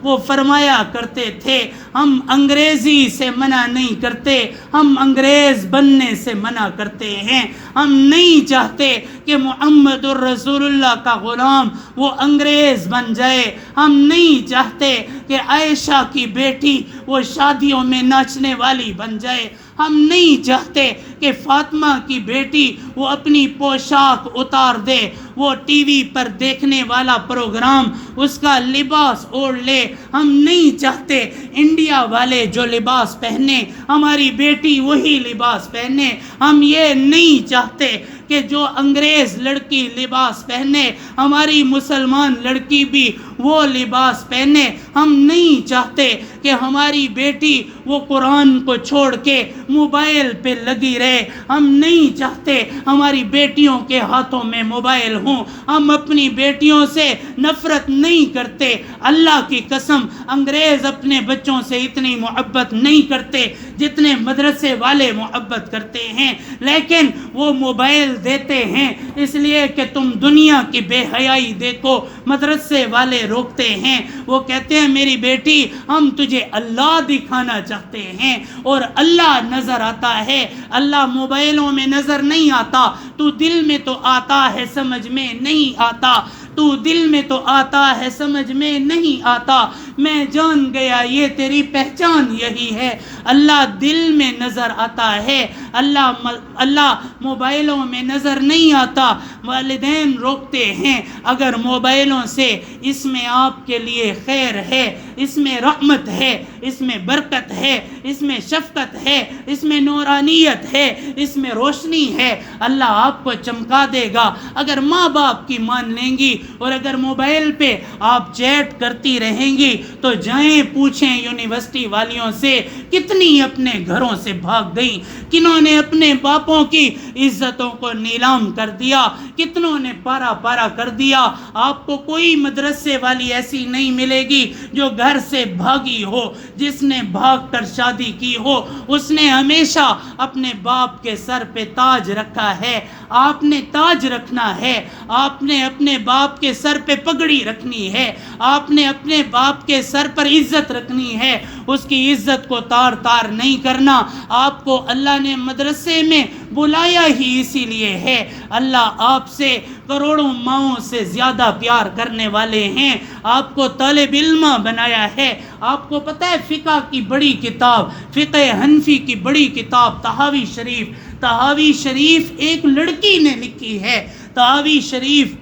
S2: وہ فرمایا کرتے تھے ہم انگریزی سے منع نہیں کرتے، ہم انگریز بننے سے منع کرتے ہیں۔ ہم نہیں چاہتے کہ محمد الرسول اللہ کا غلام وہ انگریز بن جائے، ہم نہیں چاہتے کہ عائشہ کی بیٹی وہ شادیوں میں ناچنے والی بن جائے، ہم نہیں چاہتے کہ فاطمہ کی بیٹی وہ اپنی پوشاک اتار دے، وہ ٹی وی پر دیکھنے والا پروگرام اس کا لباس اوڑھ لے۔ ہم نہیں چاہتے انڈیا والے جو لباس پہنے ہماری بیٹی وہی لباس پہنے۔ ہم یہ نہیں چاہتے کہ جو انگریز لڑکی لباس پہنے ہماری مسلمان لڑکی بھی وہ لباس پہنے۔ ہم نہیں چاہتے کہ ہماری بیٹی وہ قرآن کو چھوڑ کے موبائل پہ لگی رہے۔ ہم نہیں چاہتے ہماری بیٹیوں کے ہاتھوں میں موبائل ہوں۔ ہم اپنی بیٹیوں سے نفرت نہیں کرتے، اللہ کی قسم انگریز اپنے بچوں سے اتنی محبت نہیں کرتے جتنے مدرسے والے محبت کرتے ہیں، لیکن وہ موبائل دیتے ہیں اس لیے کہ تم دنیا کی بے حیائی دیکھو۔ مدرسے والے روکتے ہیں، وہ کہتے ہیں میری بیٹی ہم تجھے اللہ دکھانا چاہتے ہیں، اور اللہ نظر آتا ہے، اللہ موبائلوں میں نظر نہیں آتا، تو دل میں تو آتا ہے سمجھ میں نہیں آتا، تو دل میں تو آتا ہے سمجھ میں نہیں آتا۔ میں جان گیا یہ تیری پہچان یہی ہے، اللہ دل میں نظر آتا ہے، اللہ موبائلوں میں نظر نہیں آتا۔ والدین روکتے ہیں، اگر موبائلوں سے اس میں آپ کے لیے خیر ہے، اس میں رحمت ہے، اس میں برکت ہے، اس میں شفقت ہے، اس میں نورانیت ہے، اس میں روشنی ہے، اللہ آپ کو چمکا دے گا۔ اگر ماں باپ کی مان لیں گی اور اگر موبائل پہ آپ چیٹ کرتی رہیں گی تو جائیں پوچھیں یونیورسٹی والیوں سے کتنی اپنے گھروں سے بھاگ گئیں، کنہوں نے اپنے باپوں کی عزتوں کو نیلام کر دیا، کتنوں نے پارا پارا کر دیا۔ آپ کو کوئی مدرسے والی ایسی نہیں ملے گی جو گھر سے بھاگی ہو، جس نے بھاگ کر شادی کی ہو، اس نے ہمیشہ اپنے باپ کے سر پہ تاج رکھا ہے۔ آپ نے تاج رکھنا ہے، آپ نے اپنے باپ کے سر پہ پگڑی رکھنی ہے، آپ نے اپنے باپ کے سر پر عزت رکھنی ہے، اس کی عزت کو تار تار نہیں کرنا۔ آپ کو اللہ نے مدرسے میں بلایا ہی اسی لیے ہے، اللہ آپ سے کروڑوں ماؤں سے زیادہ پیار کرنے والے ہیں، آپ کو طالب علم بنایا ہے۔ آپ کو پتہ ہے فقہ کی بڑی کتاب، فقہ حنفی کی بڑی کتاب تحاوی شریف، تحاوی شریف ایک لڑکی نے لکھی ہے۔ تحاوی شریف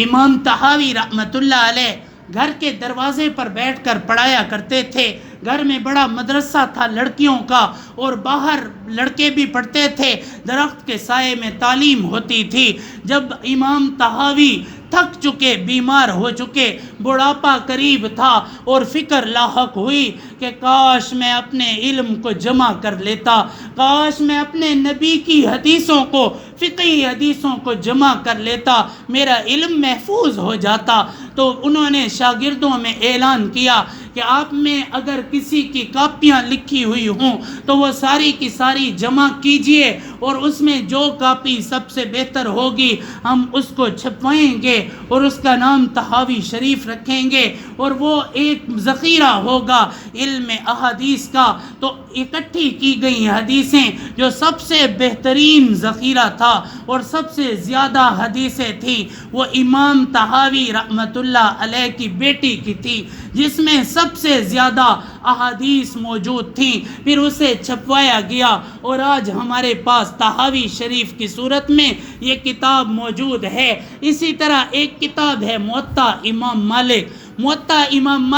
S2: امام تحاوی رحمت اللہ علیہ گھر کے دروازے پر بیٹھ کر پڑھایا کرتے تھے۔ گھر میں بڑا مدرسہ تھا لڑکیوں کا اور باہر لڑکے بھی پڑھتے تھے، درخت کے سائے میں تعلیم ہوتی تھی۔ جب امام تحاوی تھک چکے، بیمار ہو چکے، بڑھاپا قریب تھا اور فکر لاحق ہوئی کہ کاش میں اپنے علم کو جمع کر لیتا، کاش میں اپنے نبی کی حدیثوں کو، فقہی حدیثوں کو جمع کر لیتا، میرا علم محفوظ ہو جاتا۔ تو انہوں نے شاگردوں میں اعلان کیا کہ آپ میں اگر کسی کی کاپیاں لکھی ہوئی ہوں تو وہ ساری کی ساری جمع کیجئے، اور اس میں جو کاپی سب سے بہتر ہوگی ہم اس کو چھپوائیں گے اور اس کا نام تحاوی شریف رکھیں گے، اور وہ ایک ذخیرہ ہوگا علم احادیث کا۔ تو اکٹھی کی گئی حدیثیں جو سب سے بہترین ذخیرہ تھا اور سب سے زیادہ حدیثیں تھیں وہ امام تحاوی رحمت اللہ علیہ کی بیٹی کی تھی، جس میں سب سے زیادہ احادیث موجود تھیں، پھر اسے چھپوایا گیا اور آج ہمارے پاس طحاوی شریف کی صورت میں یہ کتاب موجود ہے۔ اسی طرح ایک کتاب ہے موطا امام مالک۔ موطا امام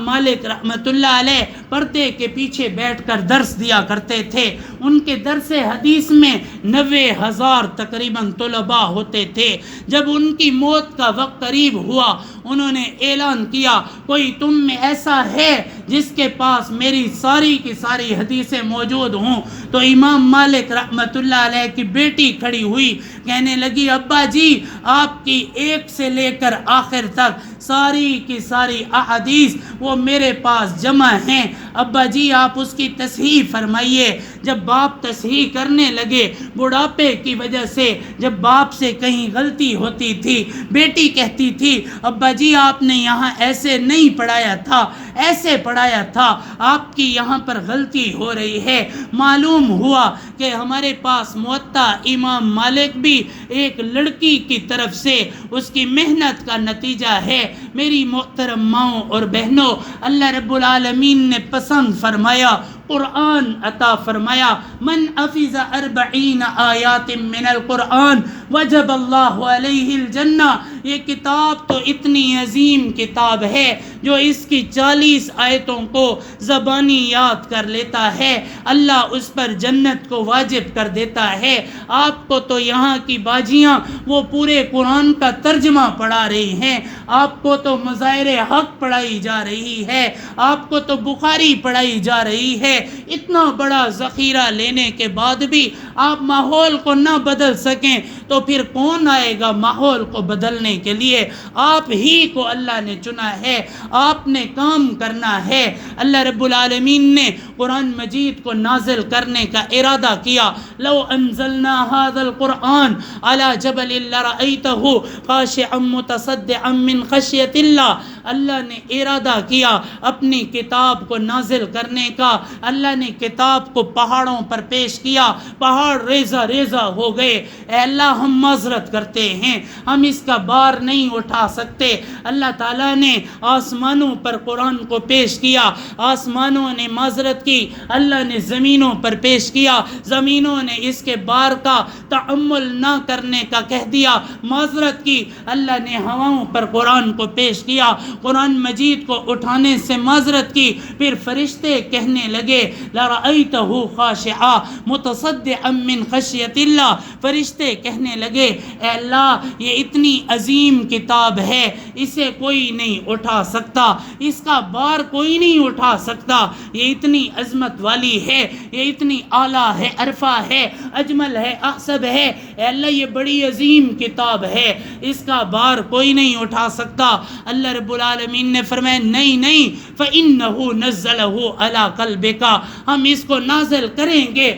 S2: مالک رحمۃ اللہ علیہ پردے کے پیچھے بیٹھ کر درس دیا کرتے تھے۔ ان کے درس حدیث میں 90,000 تقریباً طلباء ہوتے تھے۔ جب ان کی موت کا وقت قریب ہوا، انہوں نے اعلان کیا، کوئی تم میں ایسا ہے جس کے پاس میری ساری کی ساری حدیثیں موجود ہوں؟ تو امام مالک رحمۃ اللہ علیہ کی بیٹی کھڑی ہوئی، کہنے لگی، ابا جی آپ کی ایک سے لے کر آخر تک ساری کی ساری احادیث وہ میرے پاس جمع ہیں، ابا جی آپ اس کی تصحیح فرمائیے۔ جب باپ تصحیح کرنے لگے، بڑھاپے کی وجہ سے جب باپ سے کہیں غلطی ہوتی تھی، بیٹی کہتی تھی، ابا جی آپ نے یہاں ایسے نہیں پڑھایا تھا، ایسے پڑھایا تھا، آپ کی یہاں پر غلطی ہو رہی ہے۔ معلوم ہوا کہ ہمارے پاس موطا امام مالک بھی ایک لڑکی کی طرف سے اس کی محنت کا نتیجہ ہے۔ میری محترم ماؤں اور بہنوں، اللہ رب العالمین نے پسند فرمایا، قرآن عطا فرمایا، من حفظ 40 آیات من القرآن وجب اللہ علیہ الجنہ۔ یہ کتاب تو اتنی عظیم کتاب ہے، جو اس کی 40 آیتوں کو زبانی یاد کر لیتا ہے، اللہ اس پر جنت کو واجب کر دیتا ہے۔ آپ کو تو یہاں کی باجیاں وہ پورے قرآن کا ترجمہ پڑھا رہی ہیں، آپ کو تو مظاہر حق پڑھائی جا رہی ہے، آپ کو تو بخاری پڑھائی جا رہی ہے۔ اتنا بڑا ذخیرہ لینے کے بعد بھی آپ ماحول کو نہ بدل سکیں تو پھر کون آئے گا ماحول کو بدلنے کے لیے؟ آپ ہی کو اللہ نے چنا ہے، آپ نے کام کرنا ہے۔ اللہ رب العالمین نے قرآن مجید کو نازل کرنے کا ارادہ کیا، لو انزلنا هذا القرآن على جبل لرأيته خاشعا متصدعا من خشیت اللہ۔ اللہ نے ارادہ کیا اپنی کتاب کو نازل کرنے کا، اللہ نے کتاب کو پہاڑوں پر پیش کیا، پہاڑ ریزہ ریزہ ہو گئے۔ اے اللہ ہم معذرت کرتے ہیں، ہم اس کا بار نہیں اٹھا سکتے۔ اللہ تعالیٰ نے آسمانوں پر قرآن کو پیش کیا، آسمانوں نے معذرت کی، اللہ نے زمینوں پر پیش کیا، زمینوں نے اس کے بار کا تحمل نہ کرنے کا کہہ دیا، معذرت کی، اللہ نے ہواؤں پر قرآن کو پیش کیا، قرآن مجید کو اٹھانے سے معذرت کی۔ پھر فرشتے کہنے لگے، لَرَأَيْتَهُ خَاشِعًا مُتَصَدِّعًا مِّن خَشْيَةِ اللَّهِ، فرشتے کہنے لگے، اے اللہ یہ اتنی عظیم کتاب ہے، اسے کوئی نہیں اٹھا سکتا، اس کا بار کوئی نہیں اٹھا سکتا، یہ اتنی عظمت والی ہے، یہ اتنی اعلیٰ ہے، عرفہ ہے، اجمل ہے، احسب ہے، اے اللہ یہ بڑی عظیم کتاب ہے، اس کا بار کوئی نہیں اٹھا سکتا۔ اللہ رب العالمین نے فرمایا، نہیں فَإِنَّهُ نَزَّلَهُ عَلَىٰ قَلْبِكَ، ہم اس کو نازل کریں گے،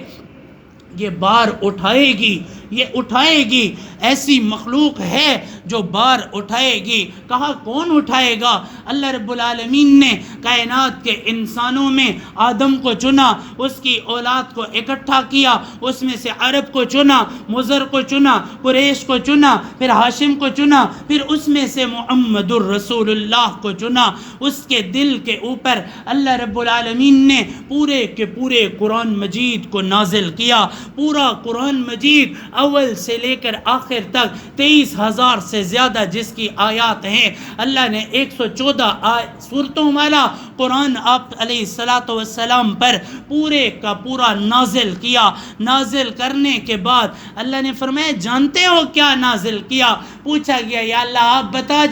S2: یہ بار اٹھائے گی، یہ اٹھائے گی، ایسی مخلوق ہے جو بار اٹھائے گی۔ کہا کون اٹھائے گا؟ اللہ رب العالمین نے کائنات کے انسانوں میں آدم کو چنا، اس کی اولاد کو اکٹھا کیا، اس میں سے عرب کو چنا، مضر کو چنا، قریش کو چنا، پھر ہاشم کو چنا، پھر اس میں سے محمد الرسول اللہ کو چنا۔ اس کے دل کے اوپر اللہ رب العالمین نے پورے کے پورے قرآن مجید کو نازل کیا۔ پورا قرآن مجید اول سے لے کر آخر تک 23,000 سے زیادہ جس کی آیات ہیں، اللہ نے 114 سورتوں والا قرآن آپ علیہ السلام پر پورے کا پورا نازل کیا۔ نازل کرنے کے بعد اللہ نے فرمایا، جانتے ہو کیا نازل کیا؟ پوچھا گیا، یا اللہ آپ بتا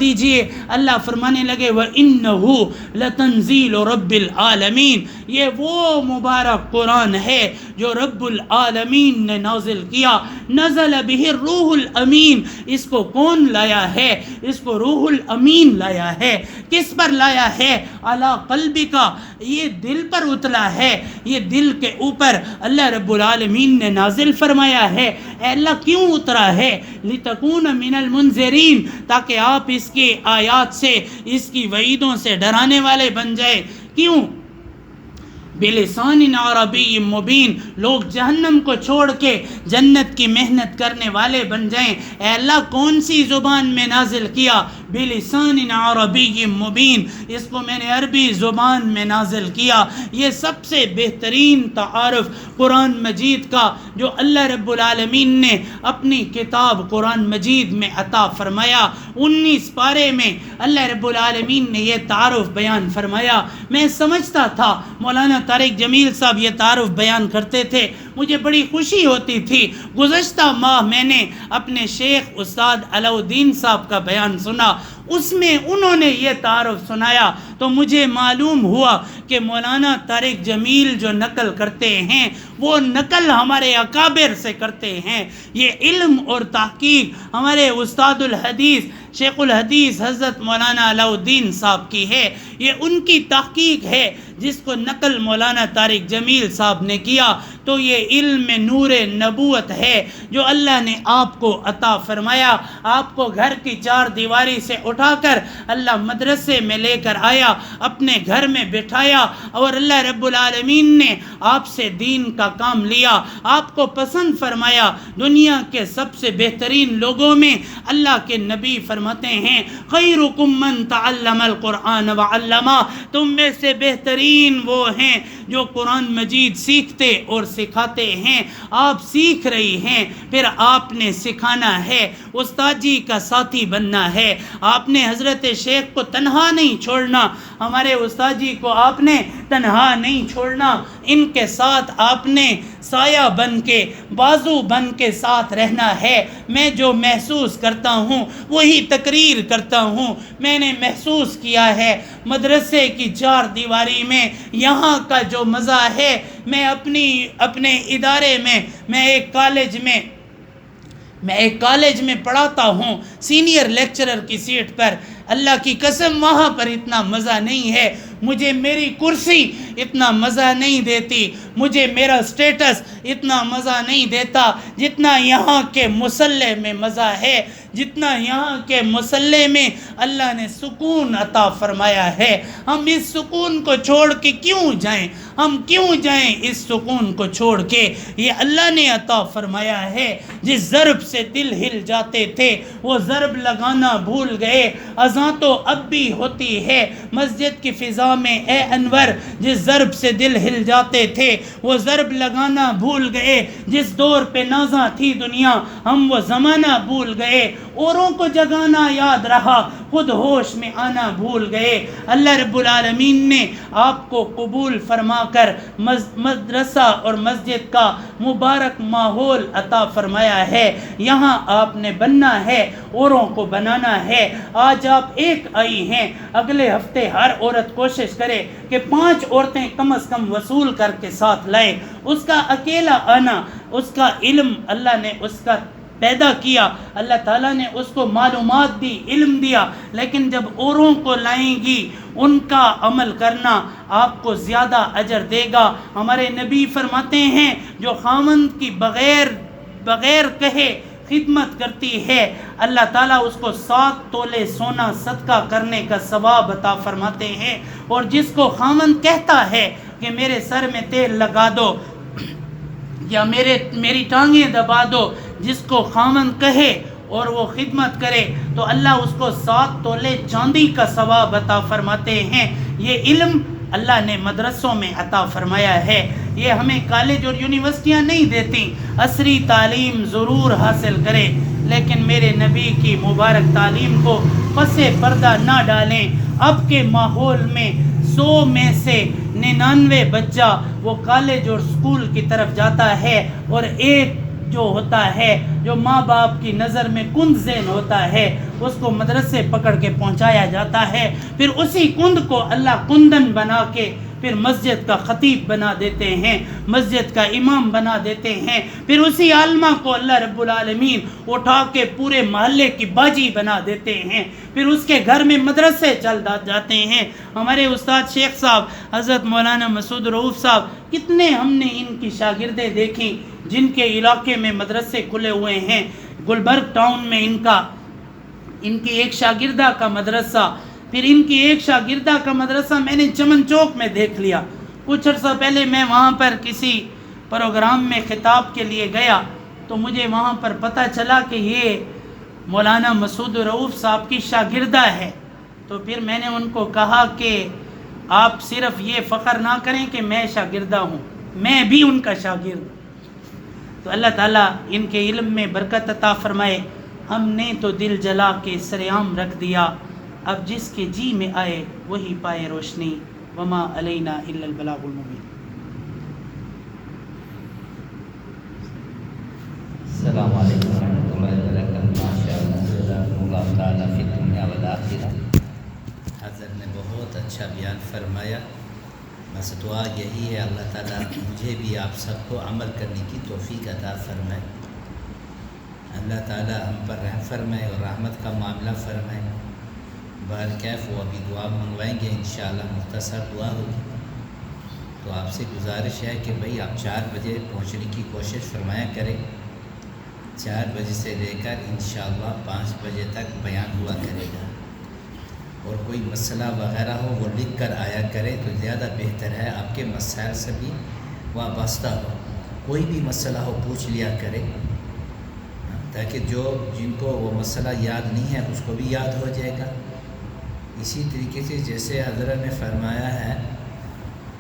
S2: دیجئے۔ اللہ فرمانے لگے، وَإِنَّهُ لَتَنزِيلُ رَبِّ الْعَالَمِينَ، یہ وہ مبارک قرآن ہے جو رب العالمین نے نازل کیا۔ نزل بہ الروح الامین، اس کو کون لایا ہے؟ اس کو روح الامین لایا ہے۔ کس پر لایا ہے؟ علی قلبک، یہ دل پر اتلا ہے، یہ دل کے اوپر اللہ رب العالمین نے نازل فرمایا ہے۔ اے اللہ کیوں اترا ہے؟ لتکون من المنذرین، تاکہ آپ اس کی آیات سے، اس کی وعیدوں سے ڈرانے والے بن جائیں۔ کیوں؟ بلسان عربی مبین، لوگ جہنم کو چھوڑ کے جنت کی محنت کرنے والے بن جائیں۔ اے اللہ کون سی زبان میں نازل کیا؟ بلسان عربی مبین، اس کو میں نے عربی زبان میں نازل کیا۔ یہ سب سے بہترین تعارف قرآن مجید کا جو اللہ رب العالمین نے اپنی کتاب قرآن مجید میں عطا فرمایا، 19 پارے میں اللہ رب العالمین نے یہ تعارف بیان فرمایا۔ میں سمجھتا تھا مولانا طارق جمیل صاحب یہ تعارف بیان کرتے تھے، مجھے بڑی خوشی ہوتی تھی۔ گزشتہ ماہ میں نے اپنے شیخ استاد علاء الدین صاحب کا بیان سنا، اس میں انہوں نے یہ تعارف سنایا تو مجھے معلوم ہوا کہ مولانا طارق جمیل جو نقل کرتے ہیں وہ نقل ہمارے اکابر سے کرتے ہیں۔ یہ علم اور تحقیق ہمارے استاد الحدیث شیخ الحدیث حضرت مولانا علاء الدین صاحب کی ہے، یہ ان کی تحقیق ہے جس کو نقل مولانا طارق جمیل صاحب نے کیا۔ تو یہ علم نور نبوت ہے جو اللہ نے آپ کو عطا فرمایا۔ آپ کو گھر کی 4 دیواری سے اٹھا کر اللہ مدرسے میں لے کر آیا، اپنے گھر میں بٹھایا، اور اللہ رب العالمین نے آپ سے دین کا کام لیا، آپ کو پسند فرمایا۔ دنیا کے سب سے بہترین لوگوں میں اللہ کے نبی فرماتے ہیں خیرکم من تعلم القرآن وعلمہ، تم میں سے بہترین وہ ہیں جو قرآن مجید سیکھتے اور سکھاتے ہیں۔ آپ سیکھ رہی ہیں، پھر آپ نے سکھانا ہے، استاد جی کا ساتھی بننا ہے۔ آپ نے حضرت شیخ کو تنہا نہیں چھوڑنا، ہمارے استاد جی کو آپ نے تنہا نہیں چھوڑنا، ان کے ساتھ آپ نے سایہ بن کے بازو بن کے ساتھ رہنا ہے۔ میں جو محسوس کرتا ہوں وہی تقریر کرتا ہوں۔ میں نے محسوس کیا ہے مدرسے کی 4 دیواری میں یہاں کا جو مزہ ہے، میں اپنے ادارے میں میں ایک کالج میں پڑھاتا ہوں سینئر لیکچرر کی سیٹ پر، اللہ کی قسم وہاں پر اتنا مزہ نہیں ہے، مجھے میری کرسی اتنا مزہ نہیں دیتی، مجھے میرا سٹیٹس اتنا مزہ نہیں دیتا جتنا یہاں کے مصلح میں مزہ ہے، جتنا یہاں کے مصلح میں اللہ نے سکون عطا فرمایا ہے۔ ہم اس سکون کو چھوڑ کے کیوں جائیں؟ ہم کیوں جائیں اس سکون کو چھوڑ کے؟ یہ اللہ نے عطا فرمایا ہے۔ جس ضرب سے دل ہل جاتے تھے وہ ضرب لگانا بھول گئے، اذان تو اب بھی ہوتی ہے مسجد کی فضا میں، اے انور جس ضرب سے دل ہل جاتے تھے وہ ضرب لگانا بھول گئے۔ جس دور پہ نازاں تھی دنیا ہم وہ زمانہ بھول گئے، اوروں کو جگانا یاد رہا خود ہوش میں آنا بھول گئے۔ اللہ رب العالمین نے آپ کو قبول فرما کر مدرسہ اور مسجد کا مبارک ماحول عطا فرمایا ہے۔ یہاں آپ نے بننا ہے، اوروں کو بنانا ہے۔ آج آپ ایک آئی ہیں، اگلے ہفتے ہر عورت کوشش کرے کہ 5 عورتیں کم از کم وصول کر کے ساتھ لائے۔ اس کا اکیلا آنا، اس کا علم اللہ نے اس کا پیدا کیا، اللہ تعالیٰ نے اس کو معلومات دی، علم دیا، لیکن جب اوروں کو لائیں گی ان کا عمل کرنا آپ کو زیادہ اجر دے گا۔ ہمارے نبی فرماتے ہیں جو خاوند کی بغیر کہے خدمت کرتی ہے اللہ تعالیٰ اس کو 7 تولے سونا صدقہ کرنے کا ثواب عطا فرماتے ہیں، اور جس کو خاوند کہتا ہے کہ میرے سر میں تیل لگا دو یا میری ٹانگیں دبا دو، جس کو خاوند کہے اور وہ خدمت کرے تو اللہ اس کو 7 تولے چاندی کا ثواب عطا فرماتے ہیں۔ یہ علم اللہ نے مدرسوں میں عطا فرمایا ہے، یہ ہمیں کالج اور یونیورسٹیاں نہیں دیتی۔ عصری تعلیم ضرور حاصل کرے، لیکن میرے نبی کی مبارک تعلیم کو پس پردہ نہ ڈالیں۔ اب کے ماحول میں 100 میں سے 99 بچہ وہ کالج اور سکول کی طرف جاتا ہے، اور ایک جو ہوتا ہے جو ماں باپ کی نظر میں کند ذہن ہوتا ہے اس کو مدرسے پکڑ کے پہنچایا جاتا ہے، پھر اسی کند کو اللہ کندن بنا کے پھر مسجد کا خطیب بنا دیتے ہیں، مسجد کا امام بنا دیتے ہیں، پھر اسی عالمہ کو اللہ رب العالمین اٹھا کے پورے محلے کی باجی بنا دیتے ہیں، پھر اس کے گھر میں مدرسے چل جاتے ہیں۔ ہمارے استاد شیخ صاحب حضرت مولانا مسعود رؤوف صاحب، کتنے ہم نے ان کی شاگردیں دیکھی جن کے علاقے میں مدرسے کھلے ہوئے ہیں۔ گلبرگ ٹاؤن میں ان کی ایک شاگردہ کا مدرسہ، پھر ان کی ایک شاگردہ کا مدرسہ میں نے چمن چوک میں دیکھ لیا۔ کچھ عرصہ پہلے میں وہاں پر کسی پروگرام میں خطاب کے لیے گیا تو مجھے وہاں پر پتہ چلا کہ یہ مولانا مسعود رؤوف صاحب کی شاگردہ ہے. تو پھر میں نے ان کو کہا کہ آپ صرف یہ فخر نہ کریں کہ میں شاگردہ ہوں، میں بھی ان کا شاگرد. تو اللہ تعالیٰ ان کے علم میں برکت عطا فرمائے. ہم نے تو دل جلا کے سرعام رکھ دیا، اب جس کے جی میں آئے وہی پائے روشنی. وما علینا الا البلاغ المبین.
S1: السلام علیکم ورحمۃ اللہ وبرکاتہ. ماشاء اللہ جزاکم اللہ تعالیٰ فی الدنیا والآخرہ. حضرت نے بہت اچھا بیان فرمایا. بس دعا یہی ہے اللہ تعالیٰ مجھے بھی آپ سب کو عمل کرنے کی توفیق عطا فرمائے. اللہ تعالیٰ ہم پر رحم فرمائے اور رحمت کا معاملہ فرمائے. بہرکیف وہ ابھی دعا منگوائیں گے انشاءاللہ، مختصر دعا ہوگی. تو آپ سے گزارش ہے کہ بھئی آپ 4 بجے پہنچنے کی کوشش فرمایا کریں. 4 بجے سے لے کر انشاءاللہ 5 بجے تک بیان ہوا کرے گا. اور کوئی مسئلہ وغیرہ ہو وہ لکھ کر آیا کرے تو زیادہ بہتر ہے، آپ کے مسائل سے بھی وابستہ ہو. کوئی بھی مسئلہ ہو پوچھ لیا کرے تاکہ جن کو وہ مسئلہ یاد نہیں ہے اس کو بھی یاد ہو جائے گا. اسی طریقے سے جیسے حضرت نے فرمایا ہے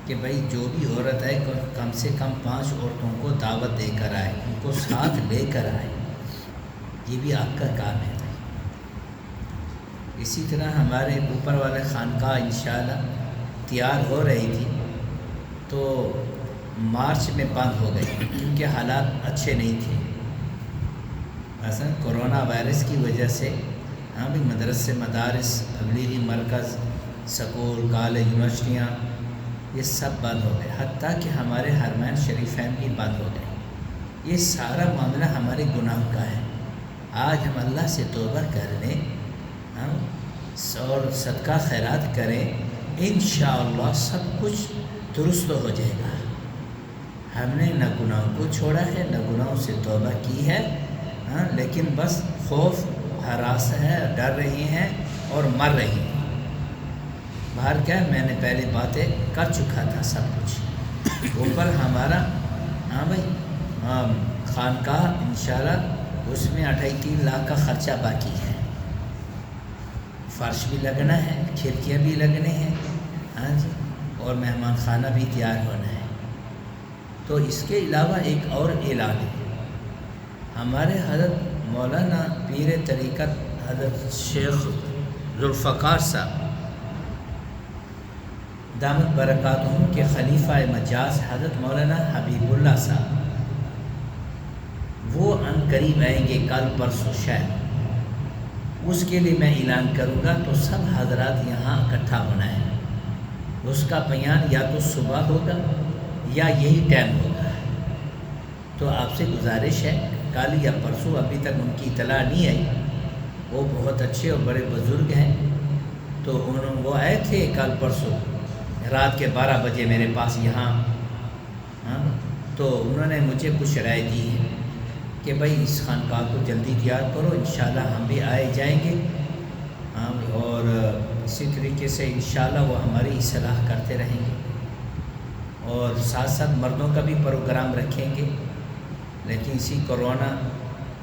S1: کہ بھئی جو بھی عورت ہے کم سے کم 5 عورتوں کو دعوت دے کر آئے، ان کو ساتھ لے کر آئے. یہ بھی آپ کا کام ہے. اسی طرح ہمارے اوپر والے خانقاہ انشاءاللہ تیار ہو رہی تھی تو مارچ میں بند ہو گئی کیونکہ حالات اچھے نہیں تھے. مثلا کرونا وائرس کی وجہ سے بھی مدرسے، مدارس، تبلیغی مرکز، سکول، کالج، یونیورسٹیاں یہ سب بند ہو گئے. حتیٰ کہ ہمارے حرمین شریفین بھی بند ہو گئے. یہ سارا معاملہ ہمارے گناہ کا ہے. آج ہم اللہ سے توبہ کر لیں اور صدقہ خیرات کریں، انشاءاللہ سب کچھ درست ہو جائے گا. ہم نے نہ گناہوں کو چھوڑا ہے نہ گناہوں سے توبہ کی ہے، لیکن بس خوف ہراس ہے، ڈر رہی ہیں اور مر رہی ہیں. باہر کیا میں نے پہلے باتیں کر چکا تھا سب کچھ. اوپر ہمارا خانقاہ انشاءاللہ اس میں 2.5-3 لاکھ کا خرچہ باقی ہے. فرش بھی لگنا ہے، کھڑکیاں بھی لگنے ہیں، جی، اور مہمان خانہ بھی تیار ہونا ہے. تو اس کے علاوہ ایک اور اعلان ہے. ہمارے حضرت مولانا پیر طریقت حضرت شیخ ذوالفقار صاحب دامت برکاتہم کے خلیفہ مجاز حضرت مولانا حبیب اللہ صاحب وہ ان قریب آئیں گے، کل پرسوں شاید. اس کے لیے میں اعلان کروں گا تو سب حضرات یہاں اکٹھا ہونا ہے. اس کا بیان یا تو صبح ہوگا یا یہی ٹائم ہوگا. تو آپ سے گزارش ہے کل یا پرسوں، ابھی تک ان کی اطلاع نہیں آئی. وہ بہت اچھے اور بڑے بزرگ ہیں. تو وہ آئے تھے کل پرسوں رات کے 12 بجے میرے پاس یہاں. تو انہوں نے مجھے کچھ رائے دی ہے کہ بھائی اس خانقاہ کو جلدی تیار کرو، انشاءاللہ ہم بھی آئے جائیں گے. اور اسی طریقے سے انشاءاللہ وہ ہماری اصلاح کرتے رہیں گے. اور ساتھ ساتھ مردوں کا بھی پروگرام رکھیں گے، لیکن اسی کرونا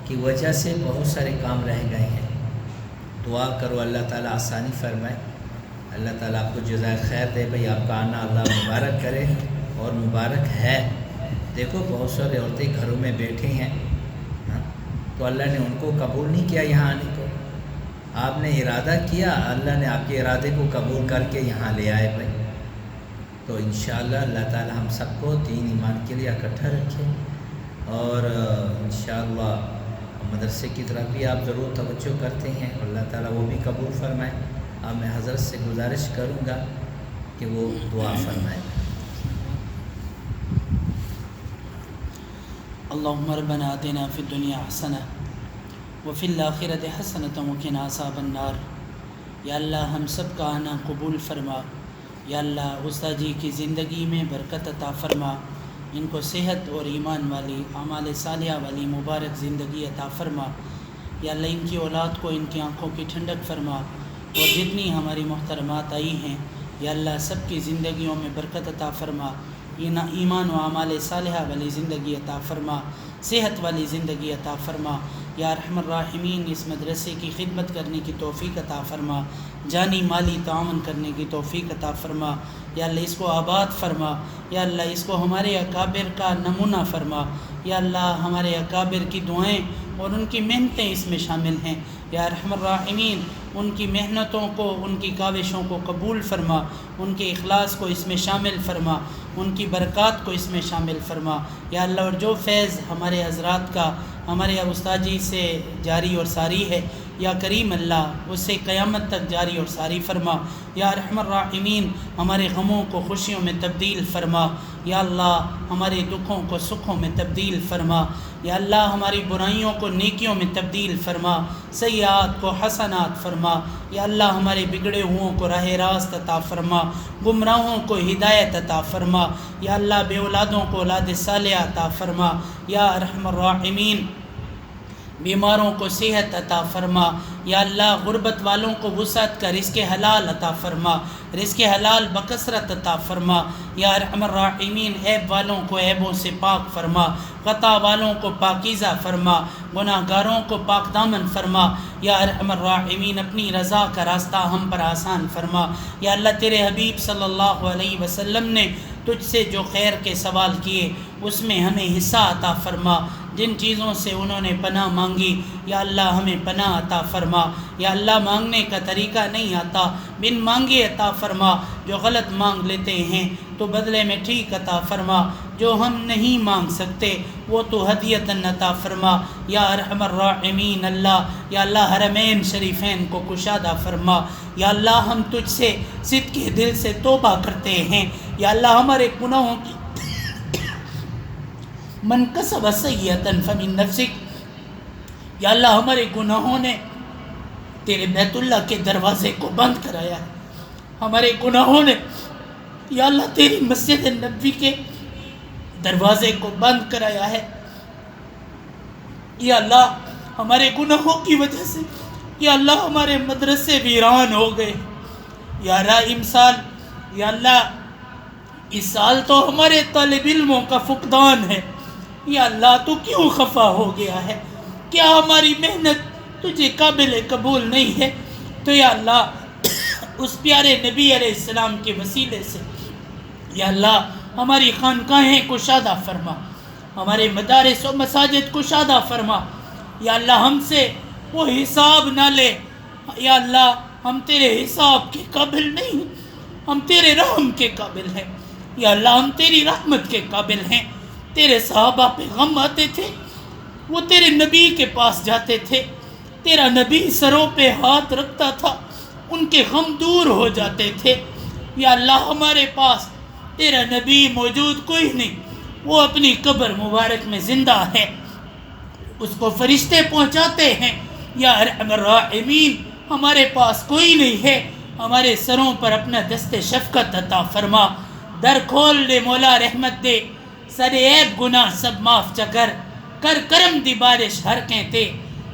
S1: کی وجہ سے بہت سارے کام رہ گئے ہیں. دعا کرو اللہ تعالیٰ آسانی فرمائے، اللہ تعالیٰ آپ کو جزائے خیر دے. بھائی آپ کا آنا اللہ مبارک کرے، اور مبارک ہے. دیکھو بہت سارے عورتیں گھروں میں بیٹھے ہیں، تو اللہ نے ان کو قبول نہیں کیا یہاں آنے کو. آپ نے ارادہ کیا، اللہ نے آپ کے ارادے کو قبول کر کے یہاں لے آئے. بھائی تو انشاءاللہ اللہ تعالیٰ ہم سب کو دین ایمان کے لیے اکٹھا رکھے. اور انشاءاللہ مدرسے کی طرف بھی آپ ضرور توجہ کرتے ہیں، اللہ تعالیٰ وہ بھی قبول فرمائے. اب میں حضرت سے گزارش کروں گا کہ وہ دعا فرمائے.
S2: اللہم ربنا آتنا فی الدنیا حسنہ وفی الآخرۃ حسنۃ وقنا عذاب النار. یا اللہ ہم سب کا آنا قبول فرما. یا اللہ استاد جی کی زندگی میں برکت عطا فرما، ان کو صحت اور ایمان والی، اعمال صالحہ والی مبارک زندگی عطا فرما. یا اللہ ان کی اولاد کو ان کی آنکھوں کی ٹھنڈک فرما. اور جتنی ہماری محترمات آئی ہیں یا اللہ سب کی زندگیوں میں برکت عطا فرما، ایمان و اعمال صالحہ والی زندگی عطا فرما، صحت والی زندگی عطا فرما. یا ارحم الراحمین اس مدرسے کی خدمت کرنے کی توفیق عطا فرما، جانی مالی تعاون کرنے کی توفیق عطا فرما، یا اللہ اس کو آباد فرما، یا اللہ اس کو ہمارے اکابر کا نمونہ فرما، یا اللہ ہمارے اکابر کی دعائیں اور ان کی محنتیں اس میں شامل ہیں، یا ارحم الراحمین ان کی محنتوں کو، ان کی کاوشوں کو قبول فرما، ان کے اخلاص کو اس میں شامل فرما، ان کی برکات کو اس میں شامل فرما، یا اللہ اور جو فیض ہمارے حضرات کا ہمارے استاد جی سے جاری اور ساری ہے، یا کریم اللہ اسے قیامت تک جاری اور ساری فرما، یا ارحم الراحمین ہمارے غموں کو خوشیوں میں تبدیل فرما، یا اللہ ہمارے دکھوں کو سکھوں میں تبدیل فرما، یا اللہ ہماری برائیوں کو نیکیوں میں تبدیل فرما، سیئات کو حسنات فرما، یا اللہ ہمارے بگڑے ہوئوں کو راہ راست عطا فرما، گمراہوں کو ہدایت عطا فرما، یا اللہ بے اولادوں کو اولاد صالحہ عطا فرما، یا ارحم الراحمین بیماروں کو صحت عطا فرما، یا اللہ غربت والوں کو وسعت کا رزق حلال عطا فرما، رزق حلال بکثرت عطا فرما، یا ارحم الراحمین عیب والوں کو عیبوں سے پاک فرما، خطا والوں کو پاکیزہ فرما، گناہ گاروں کو پاک دامن فرما، یا ارحم الراحمین اپنی رضا کا راستہ ہم پر آسان فرما، یا اللہ تیرے حبیب صلی اللہ علیہ وسلم نے تجھ سے جو خیر کے سوال کیے اس میں ہمیں حصہ عطا فرما، جن چیزوں سے انہوں نے پناہ مانگی یا اللہ ہمیں پناہ عطا فرما، یا اللہ مانگنے کا طریقہ نہیں آتا، بن مانگے عطا فرما، جو غلط مانگ لیتے ہیں تو بدلے میں ٹھیک عطا فرما، جو ہم نہیں مانگ سکتے وہ تو ہدیتاً عطا فرما، یا ارحم الراحمین یا اللہ حرمین شریفین کو کشادہ فرما، یا اللہ ہم تجھ سے صدق کے دل سے توبہ کرتے ہیں، یا اللہ ہمارے گناہوں کی من کسب سیئۃ فمن نفسک، یا اللہ ہمارے گناہوں نے تیرے بیت اللہ کے دروازے کو بند کرایا ہے، ہمارے گناہوں نے یا اللہ تیری مسجد نبوی کے دروازے کو بند کرایا ہے، یا اللہ ہمارے گناہوں کی وجہ سے یا اللہ ہمارے مدرسے ویران ہو گئے، یا رحیم سال، یا اللہ اس سال تو ہمارے طالب علموں کا فقدان ہے، یا اللہ تو کیوں خفا ہو گیا ہے؟ کیا ہماری محنت تجھے قابل قبول نہیں ہے؟ تو یا اللہ اس پیارے نبی علیہ السلام کے وسیلے سے یا اللہ ہماری خانقاہیں کشادہ فرما، ہمارے مدارس و مساجد کشادہ فرما، یا اللہ ہم سے وہ حساب نہ لے، یا اللہ ہم تیرے حساب کے قابل نہیں، ہم تیرے رحم کے قابل ہیں، یا اللہ ہم تیری رحمت کے قابل ہیں۔ تیرے صحابہ پہ غم آتے تھے، وہ تیرے نبی کے پاس جاتے تھے، تیرا نبی سروں پہ ہاتھ رکھتا تھا، ان کے غم دور ہو جاتے تھے۔ یا اللہ ہمارے پاس تیرا نبی موجود کوئی نہیں، وہ اپنی قبر مبارک میں زندہ ہے، اس کو فرشتے پہنچاتے ہیں۔ یا ارحم الراحمین ہمارے پاس کوئی نہیں ہے، ہمارے سروں پر اپنا دست شفقت عطا فرما، در کھول دے مولا رحمت دے، سر عیب گناہ سب معاف چکر، کر کرم دی بارش ہر کہتے،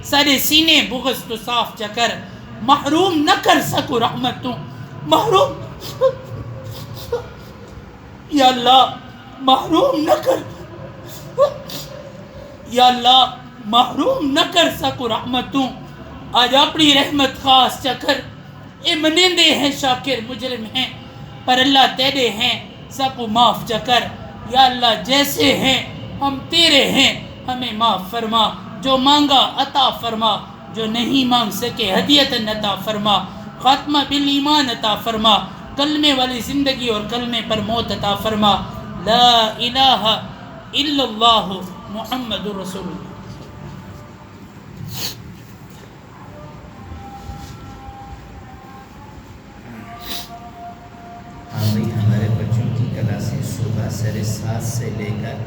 S2: سر سینے بغض تو صاف چکر، محروم نہ کر سکو رحمتوں، محروم یا اللہ محروم نہ کر، یا اللہ محروم نہ کر سکو رحمتوں، آج اپنی رحمت خاص چکر، اے منندے ہیں شاکر مجرم ہیں، پر اللہ تیرے ہیں سکو معاف چکر۔ یا اللہ جیسے ہیں ہم تیرے ہیں، ہمیں معاف فرما، جو مانگا عطا فرما، جو نہیں مانگ سکے ہدیتاً عطا فرما، خاتمہ بالایمان عطا فرما، کلمے والی زندگی اور کلمے پر موت عطا فرما۔ لا الہ الا اللہ محمد رسول اللہ۔
S1: ہمارے بچوں کی کلاسیں صبح 7:30 سے لے کر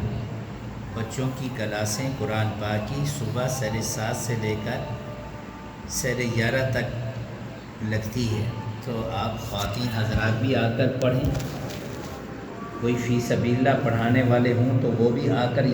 S1: بچوں کی کلاسیں قرآن پاک کی صبح 7:30 سے لے کر 11:30 تک لگتی ہے، تو آپ خواتین حضرات بھی آ کر پڑھیں، کوئی فی سبیل اللہ پڑھانے والے ہوں تو وہ بھی آ کر